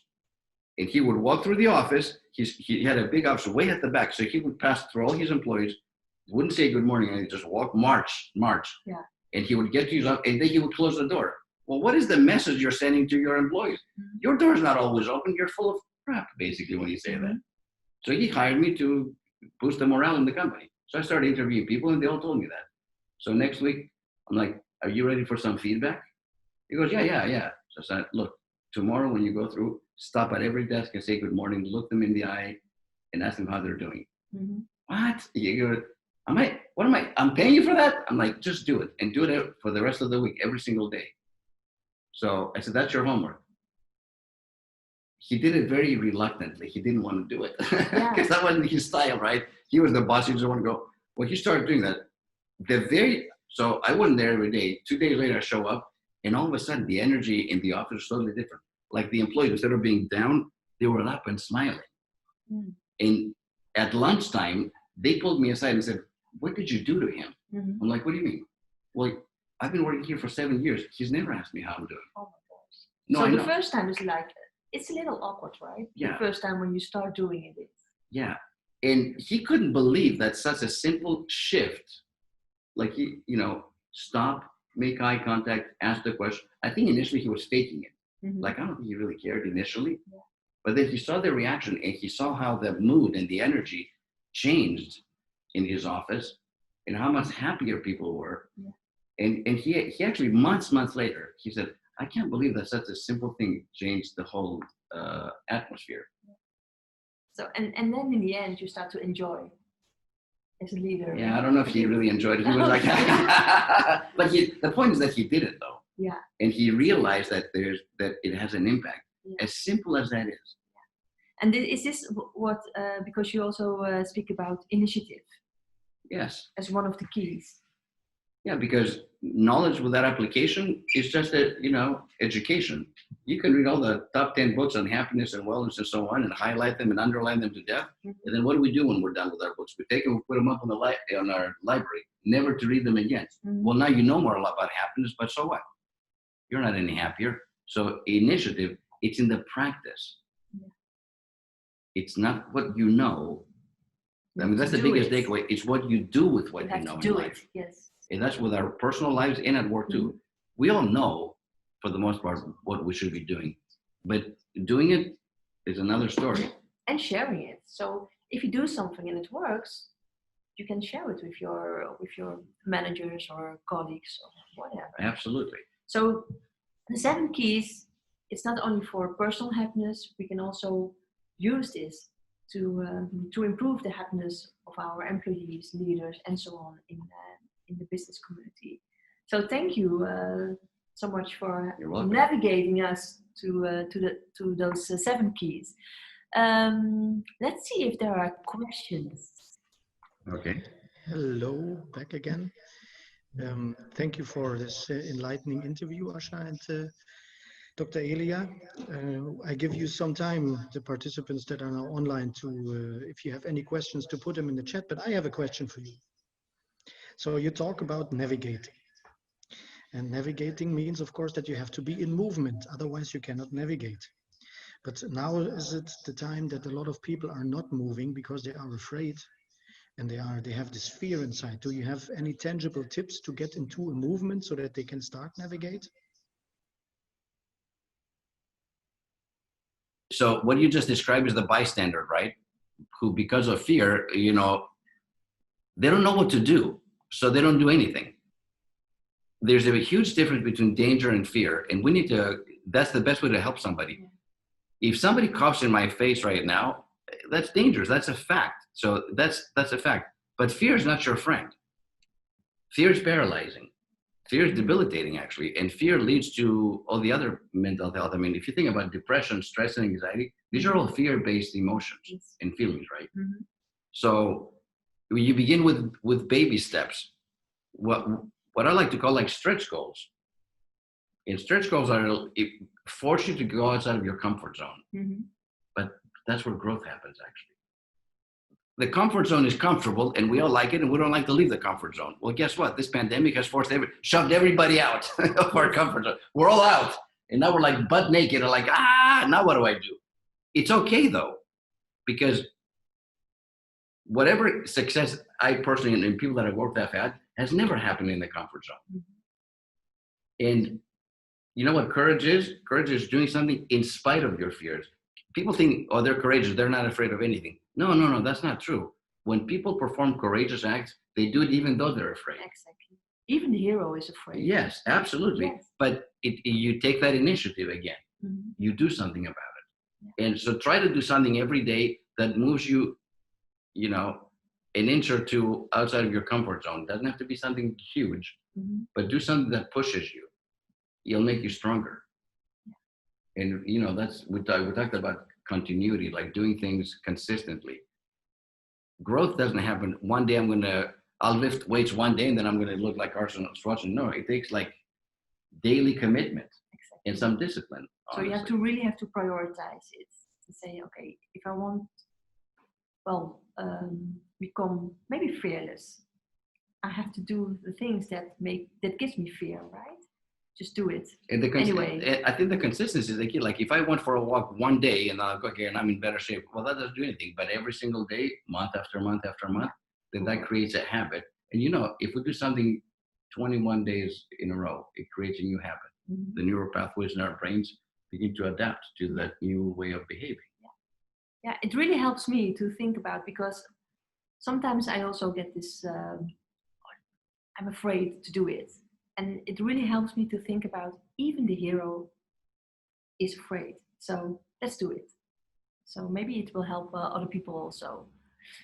And he would walk through the office. He had a big office way at the back, so he would pass through all his employees, wouldn't say good morning, and he'd just walk, march. Yeah. And he would get to his office, and then he would close the door. Well, what is the message you're sending to your employees? Your door is not always open. You're full of crap, basically, when you say that. So he hired me to boost the morale in the company. So I started interviewing people, and they all told me that. So next week, I'm like, "Are you ready for some feedback?" He goes, yeah. So I said, "Look, tomorrow when you go through, stop at every desk and say good morning, look them in the eye, and ask them how they're doing." What? You go, I'm paying you for that? I'm like, just do it and do it for the rest of the week, every single day. So I said, that's your homework. He did it very reluctantly. He didn't want to do it because that wasn't his style, right? He was the boss. He just wanted to go. Well, he started doing that. So I wasn't there every day. 2 days later, I show up, and all of a sudden, the energy in the office was totally different. Like the employees, instead of being down, they were up and smiling. Mm. And at lunchtime, they pulled me aside and said, "What did you do to him?" Mm-hmm. I'm like, "What do you mean?" Well, I've been working here for 7 years. He's never asked me how I'm doing. Oh my gosh. No, so the first time is like, it's a little awkward, right? Yeah. The first time when you start doing it. Yeah. And he couldn't believe that such a simple shift, like stop, make eye contact, ask the question. I think initially he was faking it. Mm-hmm. Like, I don't think he really cared initially. Yeah. But then he saw the reaction and he saw how the mood and the energy changed in his office and how much happier people were. Yeah. And he actually, months later, he said, I can't believe that such a simple thing changed the whole atmosphere. So, and then in the end, you start to enjoy as a leader. Yeah, I don't know if he really enjoyed it. He was like, but the point is that he did it though. Yeah. And he realized that it has an impact, as simple as that is. Yeah. And is this what, because you also speak about initiative? Yes. As one of the keys. Yeah, because knowledge without application is just education. You can read all the top 10 books on happiness and wellness and so on and highlight them and underline them to death. Mm-hmm. And then what do we do when we're done with our books? We take them and put them up on our library, never to read them again. Mm-hmm. Well, now you know more about happiness, but so what? You're not any happier. So initiative, it's in the practice. Yeah. It's not what you know. I mean, that's the biggest takeaway. It's what you do with what you know in life. Yes. And that's with our personal lives and at work too. Mm-hmm. We all know, for the most part, what we should be doing, but doing it is another story. And sharing it. So if you do something and it works, you can share it with your managers or colleagues or whatever. Absolutely. So the 7 keys, it's not only for personal happiness. We can also use this to improve the happiness of our employees, leaders, and so on in the business community. So thank you so much for navigating us to those 7 keys. Let's see if there are questions. Okay. Hello, back again. Thank you for this enlightening interview, Asha and Dr. Elia. I give you some time, the participants that are now online, to if you have any questions, to put them in the chat. But I have a question for you. So you talk about navigating. And navigating means, of course, that you have to be in movement. Otherwise, you cannot navigate. But now is it the time that a lot of people are not moving because they are afraid and they have this fear inside. Do you have any tangible tips to get into a movement so that they can start navigate? So what you just described is the bystander, right? Who, because of fear, they don't know what to do. So they don't do anything. There's a huge difference between danger and fear. And that's the best way to help somebody. If somebody coughs in my face right now, that's dangerous. That's a fact. So that's a fact. But fear is not your friend. Fear is paralyzing. Fear is debilitating, actually. And fear leads to all the other mental health. I mean, if you think about depression, stress, and anxiety, these are all fear-based emotions and feelings, right? Mm-hmm. So you begin with baby steps. What I like to call like stretch goals. And stretch goals force you to go outside of your comfort zone. Mm-hmm. But that's where growth happens, actually. The comfort zone is comfortable and we all like it and we don't like to leave the comfort zone. Well, guess what? This pandemic has shoved everybody out of our comfort zone. We're all out. And now we're like butt naked and like, now what do I do? It's okay though, because whatever success I personally and people that I've worked with have had has never happened in the comfort zone. Mm-hmm. And you know what courage is? Courage is doing something in spite of your fears. People think, oh, they're courageous. They're not afraid of anything. No, that's not true. When people perform courageous acts, they do it even though they're afraid. Exactly. Even the hero is afraid. Yes, absolutely. Yes. But you take that initiative again. Mm-hmm. You do something about it. Yeah. And so try to do something every day that moves you, an inch or two outside of your comfort zone. It doesn't have to be something huge, but do something that pushes you. It'll make you stronger. And you know, we talked about continuity, like doing things consistently. Growth doesn't happen one day. I'll lift weights one day and then I'm gonna look like Arnold Schwarzenegger. No, it takes like daily commitment and some discipline. So you really have to prioritize it to say, okay, if I want, become maybe fearless, I have to do the things that gives me fear, right? Just do it. And anyway, I think the consistency is the key. Like if I went for a walk one day and I'll go here and I'm in better shape, well, that doesn't do anything. But every single day, month after month after month, then that creates a habit. And you know, if we do something 21 days in a row, it creates a new habit. The neural pathways in our brains begin to adapt to that new way of behaving. Yeah, it really helps me to think about, because sometimes I also get this, I'm afraid to do it. And it really helps me to think about, even the hero is afraid. So let's do it. So maybe it will help other people also.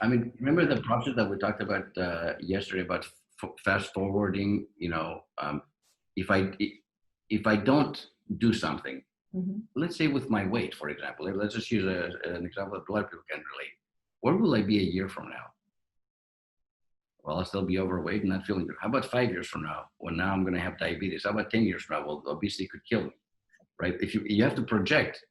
I mean, remember the process that we talked about yesterday about fast forwarding? You know, if I don't do something, let's say with my weight, for example, let's just use an example that a lot of people can relate. Where will I be a year from now? Well, I'll still be overweight and not feeling good. How about 5 years from now? Well, now I'm going to have diabetes. How about 10 years from now? Well, obesity could kill me, right? If you have to project,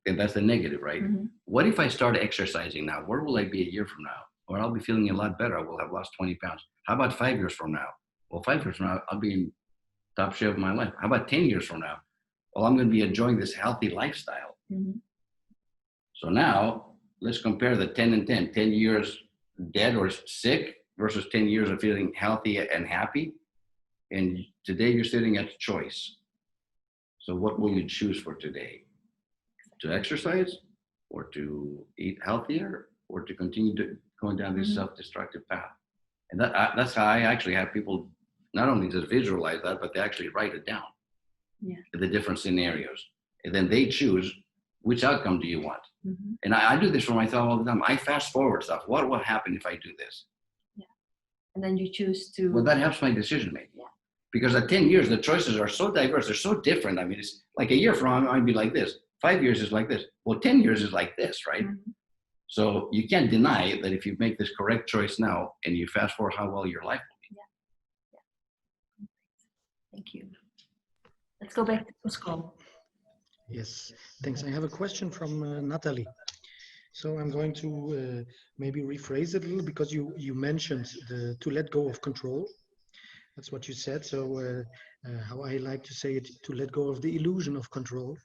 and that's the negative, right? What if I start exercising now? Where will I be a year from now? Or I'll be feeling a lot better. I will have lost 20 pounds. How about 5 years from now? Well, 5 years from now, I'll be in top shape of my life. How about 10 years from now? Well, I'm going to be enjoying this healthy lifestyle. So now let's compare the 10 and 10. 10 years dead or sick versus 10 years of feeling healthy and happy. And today you're sitting at choice. So what will you choose for today? To exercise, or to eat healthier, or to continue going down this self-destructive path? And that's how I actually have people not only just visualize that, but they actually write it down. The different scenarios. And then they choose, which outcome do you want? And I do this for myself all the time. I fast forward stuff. What will happen if I do this? And then you choose to... Well, that helps my decision making. Because at 10 years, the choices are so diverse. They're so different. I mean, it's like a year from now, I'd be like this. 5 years is like this. Well, 10 years is like this, right? So you can't deny that if you make this correct choice now and you fast forward, how well your life will be. Thank you. Let's go back to Pascal. Yes, thanks. I have a question from Natalie. So I'm going to maybe rephrase it a little, because you mentioned to let go of control. That's what you said. So how I like to say it, to let go of the illusion of control.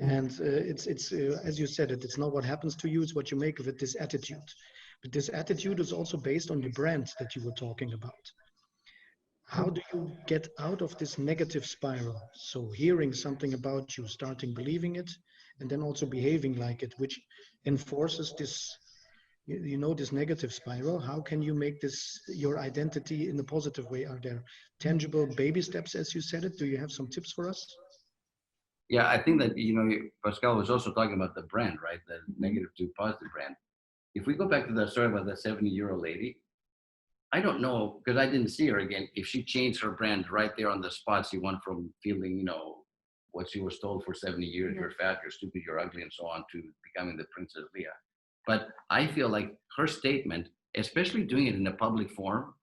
And it's as you said it, it's not what happens to you, it's what you make of it, this attitude. But this attitude is also based on the brand that you were talking about. How do you get out of this negative spiral? So hearing something about you, starting believing it, and then also behaving like it, which enforces this, this negative spiral. How can you make this your identity in a positive way? Are there tangible baby steps, as you said it? Do you have some tips for us? Yeah, I think that, Pascal was also talking about the brand, right? The negative to positive brand. If we go back to that story about that 70-year-old lady, I don't know, because I didn't see her again, if she changed her brand right there on the spot. She went from feeling, what she was told for 70 years, you're fat, you're stupid, you're ugly, and so on, to becoming the Princess Leia. But I feel like her statement, especially doing it in a public forum,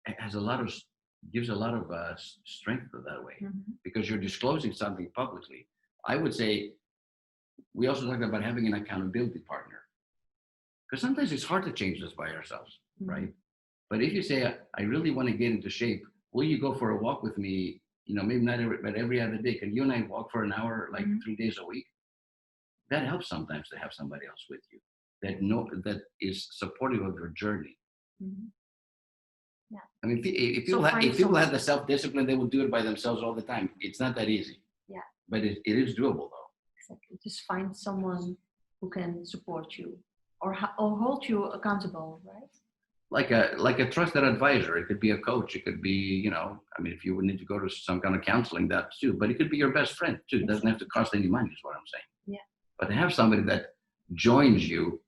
gives a lot of strength to that way, because you're disclosing something publicly. I would say, we also talked about having an accountability partner, because sometimes it's hard to change this by ourselves, right? But if you say, I really want to get into shape, will you go for a walk with me? Maybe not every other day. Can you and I walk for an hour, like 3 days a week? That helps sometimes to have somebody else with you that is supportive of your journey. I mean, if people have the self-discipline, they will do it by themselves all the time. It's not that easy. But it is doable, though. Exactly. Just find someone who can support you or hold you accountable, right? Like a trusted advisor. It could be a coach. It could be, if you would need to go to some kind of counseling, that too. But it could be your best friend too. It doesn't have to cost any money, is what I'm saying. But to have somebody that joins you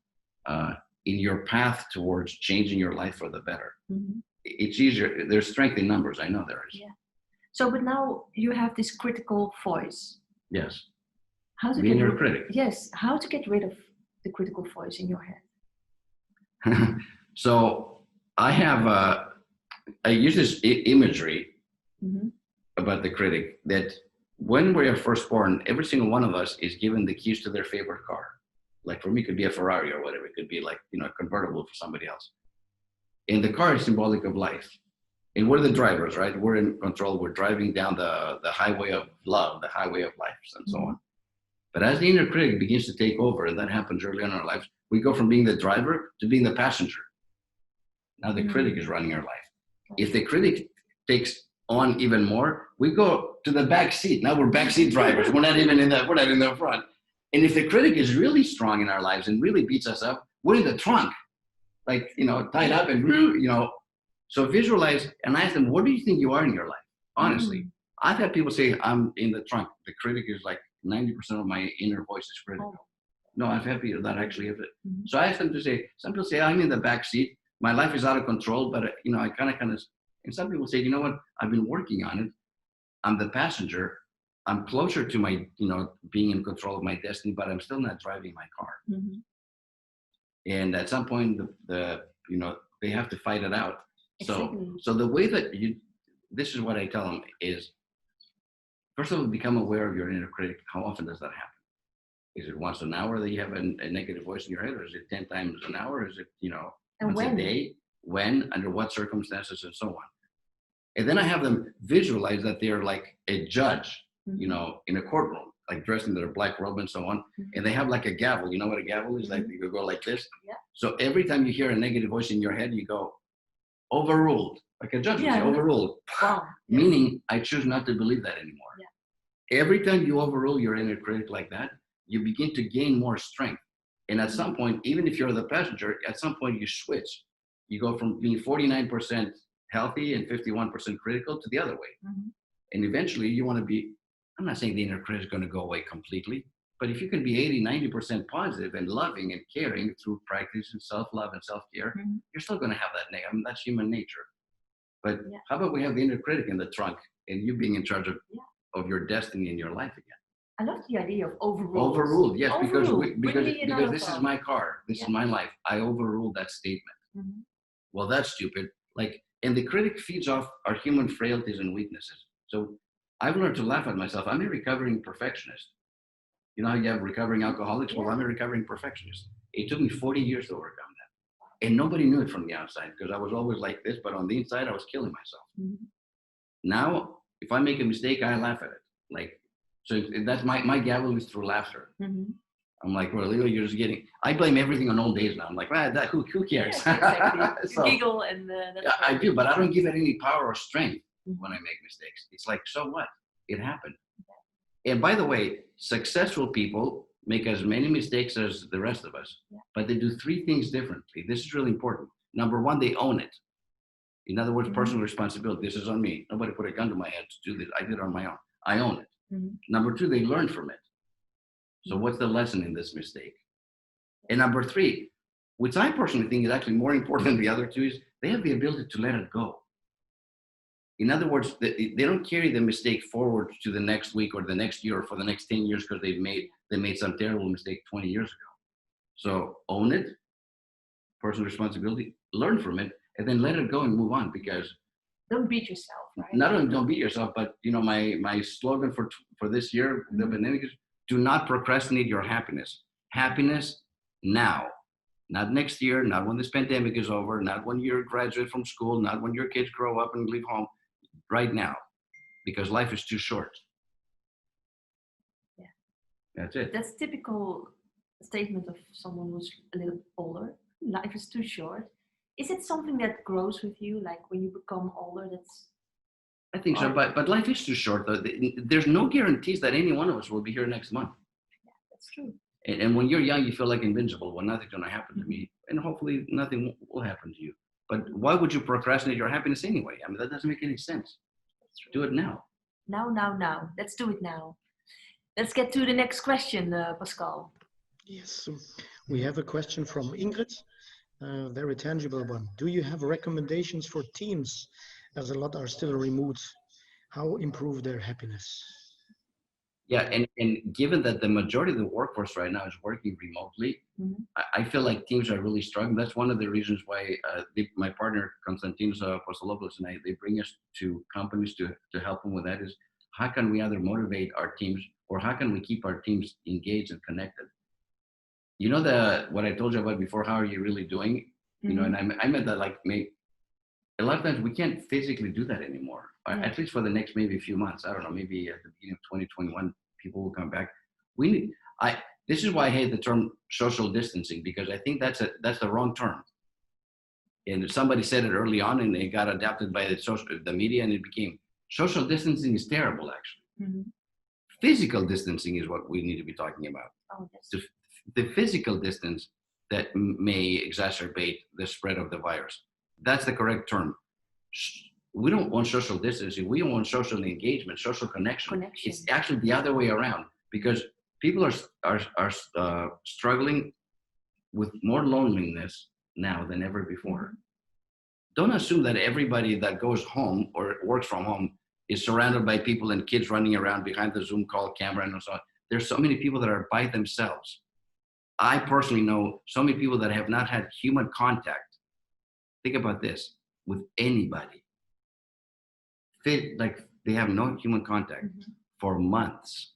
in your path towards changing your life for the better. Mhm. It's easier. There's strength in numbers. I know there is. Yeah. So, but now you have this critical voice. Yes. How to The get inner rid- critic. Yes. How to get rid of the critical voice in your head? So I have, I use this imagery Mm-hmm. about the critic that when we are first born, every single one of us is given the keys to their favorite car. Like for me, it could be a Ferrari or whatever. It could be like, a convertible for somebody else. And the car is symbolic of life. And we're the drivers, right? We're in control. We're driving down the highway of love, the highway of life, and so on. But as the inner critic begins to take over, and that happens early on in our lives, we go from being the driver to being the passenger. Now the critic is running our life. If the critic takes on even more, we go to the back seat. Now we're backseat drivers. We're not even in the front. And if the critic is really strong in our lives and really beats us up, we're in the trunk, like, tied up and, So visualize and ask them, what do you think you are in your life? Honestly, I've had people say, I'm in the trunk. The critic is like 90% of my inner voice is critical. No, I've had people that actually have it. So I ask them to say, some people say, I'm in the back seat. My life is out of control, but I kind of, and some people say, you know what? I've been working on it. I'm the passenger. I'm closer to my, being in control of my destiny, but I'm still not driving my car. Mm-hmm. And at some point, they have to fight it out. Exactly. So the way that this is what I tell them is, first of all, become aware of your inner critic. How often does that happen? Is it once an hour that you have a negative voice in your head, or is it 10 times an hour? Is it, once a day? When, under what circumstances, and so on. And then I have them visualize that they're like a judge, in a courtroom, like dressed in their black robe and so on. And they have like a gavel. You know what a gavel is? Like you go like this. Yeah. So every time you hear a negative voice in your head, you go, overruled, like a judge would say, overruled. Wow. Meaning, I choose not to believe that anymore. Yeah. Every time you overrule your inner critic like that, you begin to gain more strength. And at some point, even if you're the passenger, at some point you switch. You go from being 49% healthy and 51% critical to the other way. And eventually you want to be, I'm not saying the inner critic is going to go away completely, but if you can be 80-90% positive and loving and caring through practice and self-love and self-care, you're still going to have that negative. That's human nature. But how about we have the inner critic in the trunk and you being in charge of your destiny and your life again? I love the idea of overruled. Overruled, yes, Overruled. because this is my car. This is my life. I overruled that statement. Well, that's stupid. And the critic feeds off our human frailties and weaknesses. So I've learned to laugh at myself. I'm a recovering perfectionist. You know how you have recovering alcoholics? Well, I'm a recovering perfectionist. It took me 40 years to overcome that. And nobody knew it from the outside because I was always like this, but on the inside, I was killing myself. Now, if I make a mistake, I laugh at it. So that's my gavel is through laughter. I'm like, well, Leo, you're just getting, I blame everything on old days now. I'm like, who cares? Yes, exactly. So, giggle and that's I do, but I don't give it any power or strength when I make mistakes. It's like, so what? It happened. And by the way, successful people make as many mistakes as the rest of us, but they do three things differently. This is really important. Number one, they own it. In other words, personal responsibility. This is on me. Nobody put a gun to my head to do this. I did it on my own. I own it. Number two, they learn from it. So what's the lesson in this mistake? And number three, which I personally think is actually more important than the other two, is they have the ability to let it go. In other words, they don't carry the mistake forward to the next week or the next year or for the next 10 years because they made some terrible mistake 20 years ago. So own it, personal responsibility, learn from it, and then let it go and move on, because don't beat yourself, right? Not only don't beat yourself, but my slogan for this year, the pandemic, is do not procrastinate your happiness. Happiness now, not next year, not when this pandemic is over, not when you're graduate from school, not when your kids grow up and leave home, right now, because life is too short. Yeah. That's it. That's typical statement of someone who's a little older. Life is too short. Is it something that grows with you, like when you become older? I think so, but life is too short. Though. There's no guarantees that any one of us will be here next month. Yeah, that's true. And when you're young, you feel like invincible. Well, nothing's going to happen to me, and hopefully nothing will happen to you. But why would you procrastinate your happiness anyway? I mean, that doesn't make any sense. Do it now. Now. Let's do it now. Let's get to the next question, Pascal. Yes, we have a question from Ingrid. a very tangible one. Do you have recommendations for teams, as a lot are still remote, how improve their happiness? Yeah, and given that the majority of the workforce right now is working remotely, I feel like teams are really struggling. That's one of the reasons why my partner Konstantinos Apostolopoulos and I, they bring us to companies to help them with that. Is how can we either motivate our teams, or how can we keep our teams engaged and connected? You know, what I told you about before, how are you really doing? You know, and I meant that like a lot of times we can't physically do that anymore, at least for the next maybe a few months. I don't know, maybe at the beginning of 2021, people will come back. This is why I hate the term social distancing, because I think that's the wrong term. And somebody said it early on, and it got adapted by the media, and it became social distancing is terrible, actually. Physical distancing is what we need to be talking about. Oh, yes. The physical distance that may exacerbate the spread of the virus. That's the correct term. We don't want social distancing. We want social engagement, social connection. It's actually the other way around, because people are struggling with more loneliness now than ever before. Don't assume that everybody that goes home or works from home is surrounded by people and kids running around behind the Zoom call camera and so on. There's so many people that are by themselves. I personally know so many people that have not had human contact. Think about this, with anybody. Like they have no human contact for months.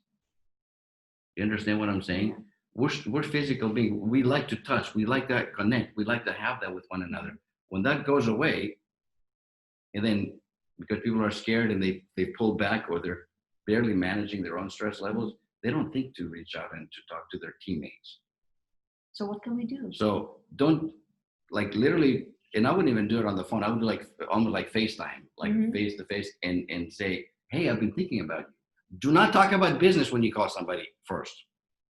You understand what I'm saying? We're physical beings. We like to touch. We like to connect. We like to have that with one another. When that goes away, and then because people are scared and they pull back, or they're barely managing their own stress levels, they don't think to reach out and to talk to their teammates. So what can we do? So don't, like, literally, and I wouldn't even do it on the phone. I would do like almost like FaceTime, like face to face, and say, hey, I've been thinking about you. Do not talk about business when you call somebody first.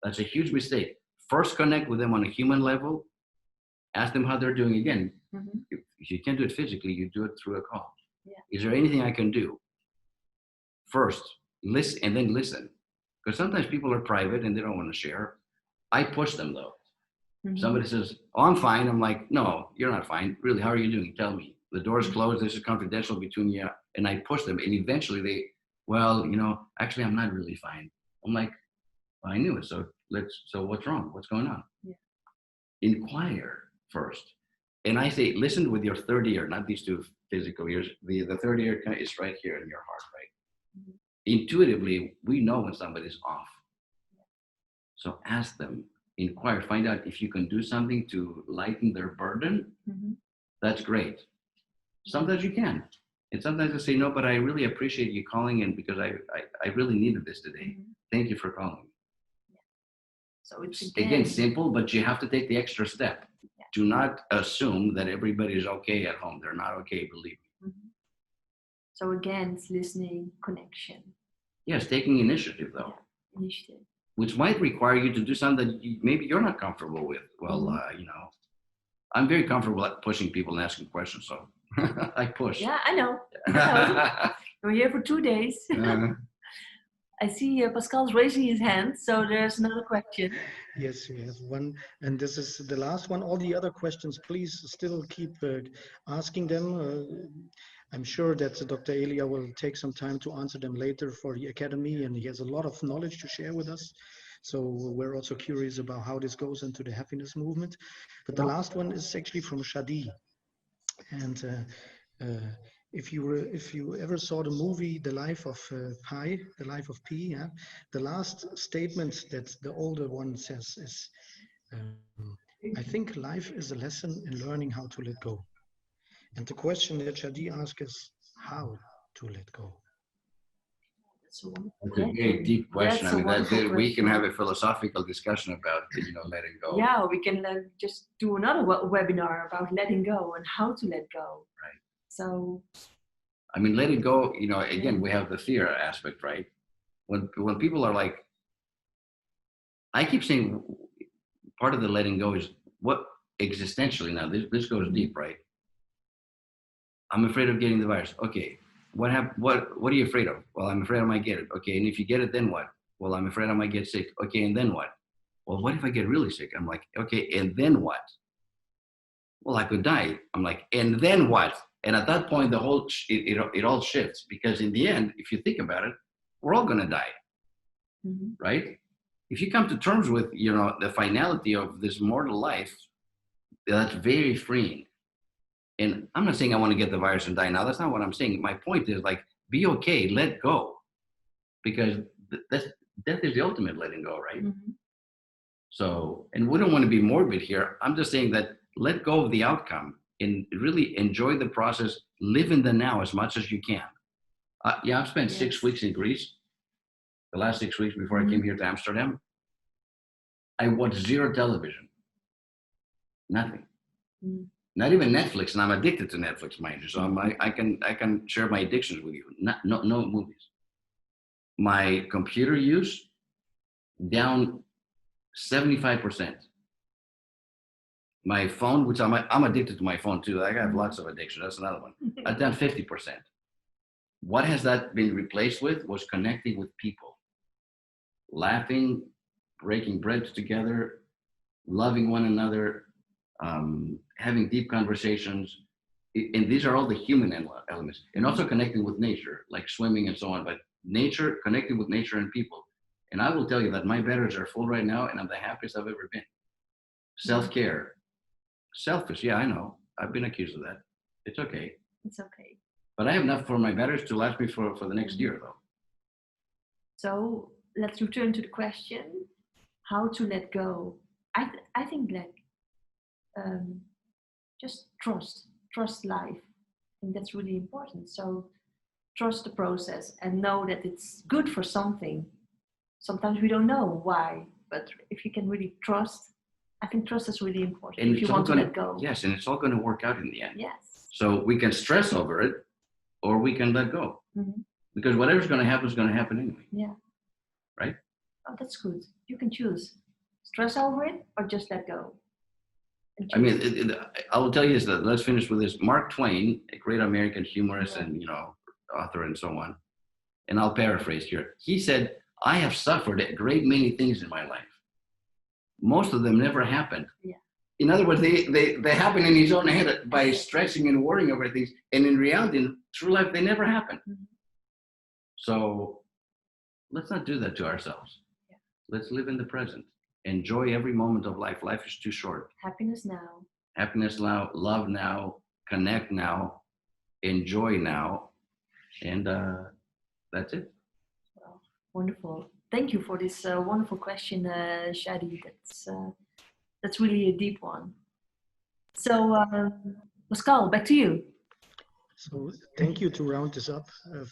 That's a huge mistake. First, connect with them on a human level. Ask them how they're doing. Again, if you can't do it physically, you do it through a call. Yeah. Is there anything I can do? First, listen, and then listen. Because sometimes people are private and they don't want to share. I push them though. Somebody says, oh, I'm fine. I'm like, no, you're not fine. Really, how are you doing? Tell me. The door's closed. This is confidential between you. And I push them. And eventually well, actually, I'm not really fine. I'm like, well, I knew it. So what's wrong? What's going on? Yeah. Inquire first. And I say, listen with your third ear, not these two physical ears. The third ear is right here in your heart, right? Intuitively, we know when somebody's off. So ask them, inquire, find out if you can do something to lighten their burden. That's great. Sometimes you can. And sometimes I say, no, but I really appreciate you calling in, because I really needed this today. Thank you for calling. So it's again simple, but you have to take the extra step. Do not assume that everybody is okay at home. They're not okay, believe me. So again, it's listening, connection. Yes, taking initiative though. Yeah, initiative. Which might require you to do something that maybe you're not comfortable with. Well, I'm very comfortable at pushing people and asking questions, so I push. Yeah, I know. We're here for 2 days. I see Pascal's raising his hand, so there's another question. Yes, we have one, and this is the last one. All the other questions, please still keep asking them. I'm sure that Dr. Elia will take some time to answer them later for the Academy, and he has a lot of knowledge to share with us. So we're also curious about how this goes into the happiness movement. But the last one is actually from Shadi. And if you ever saw the movie The Life of Pi, The Life of Pi, yeah, the last statement that the older one says is, I think life is a lesson in learning how to let go. And the question that Shadi asks is how to let go. That's a very deep question. We can have a philosophical discussion about letting go. Yeah, we can just do another webinar about letting go and how to let go. Right. So, I mean, letting go. Again, we have the fear aspect, right? When people are like, I keep saying, part of the letting go is what existentially. Now this goes deep, right? I'm afraid of getting the virus. Okay. What are you afraid of? Well, I'm afraid I might get it. Okay, and if you get it, then what? Well, I'm afraid I might get sick. Okay, and then what? Well, what if I get really sick? I'm like, okay, and then what? well, I could die. I'm like, and then what? And at that point, the whole, it all shifts, because in the end, if you think about it, we're all going to die, right? If you come to terms with, you know, the finality of this mortal life, that's very freeing. And I'm not saying I want to get the virus and die now. That's not what I'm saying. My point is, like, be okay, let go, because death is the ultimate letting go, right? So, and we don't want to be morbid here. I'm just saying that let go of the outcome and really enjoy the process. Live in the now as much as you can. Yeah, I've spent 6 weeks in Greece. The last 6 weeks before I came here to Amsterdam, I watched zero television. Nothing. Not even Netflix, and I'm addicted to Netflix, mind you. So I can share my addictions with you. No movies. My computer use down 75%. My phone, which I'm addicted to my phone too. I have lots of addiction. That's another one. I've done 50%. What has that been replaced with? Was connecting with people, laughing, breaking bread together, loving one another, having deep conversations. And these are all the human elements. And also connecting with nature, like swimming and so on. But nature, connecting with nature and people. And I will tell you that my batteries are full right now, and I'm the happiest I've ever been. Self-care. Selfish, yeah, I know. I've been accused of that. It's okay. It's okay. But I have enough for my batteries to last me for the next year, though. So let's return to the question, how to let go. I think like just trust life. I think that's really important. So trust the process and know that it's good for something. Sometimes we don't know why, but if you can really trust, I think trust is really important And if you want to let go. Yes, and it's all going to work out in the end. Yes. So we can stress over it, or we can let go. Because whatever's going to happen is going to happen anyway. Yeah. Right? Oh, that's good. You can choose. Stress over it or just let go. I mean, I will tell you this, that let's finish with this. Mark Twain, a great American humorist and, you know, author and so on, and I'll paraphrase here. He said, I have suffered a great many things in my life. Most of them never happened. Yeah. In other words, they happen in his own head by stressing and worrying over things. And in reality, in true life, they never happen. So let's not do that to ourselves. Yeah. Let's live in the present. Enjoy every moment of life. Life is too short. Happiness now. Happiness now, love now, connect now, enjoy now. And that's it. Well, wonderful. Thank you for this wonderful question, Shadi. That's really a deep one. So, Pascal, back to you. So thank you to round this up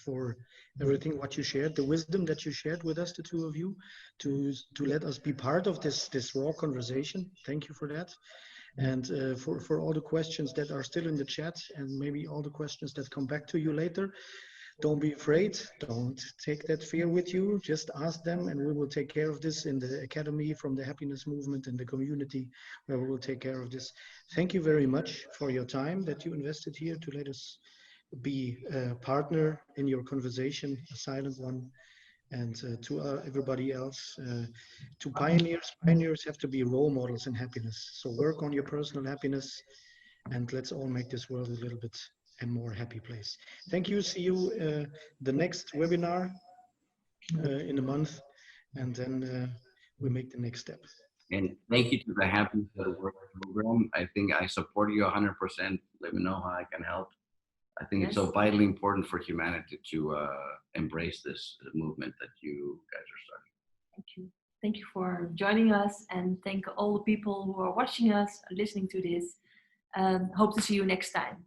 for everything what you shared, the wisdom that you shared with us, the two of you, to let us be part of this raw conversation. Thank you for that. And for all the questions that are still in the chat, and maybe all the questions that come back to you later. Don't be afraid. Don't take that fear with you. Just ask them, and we will take care of this in the Academy, from the Happiness Movement and the community, where we will take care of this. Thank you very much for your time that you invested here to let us be a partner in your conversation, a silent one. And to everybody else, to pioneers have to be role models in happiness. So work on your personal happiness, and let's all make this world a little bit a more happy place. Thank you. See you the next webinar in a month, and then we make the next step. And thank you to the Happiness at Work program. I think I support you 100%. Let me know how I can help. I think it's so vitally important for humanity to embrace this movement that you guys are starting. Thank you. Thank you for joining us, and thank all the people who are watching us, listening to this. Hope to see you next time.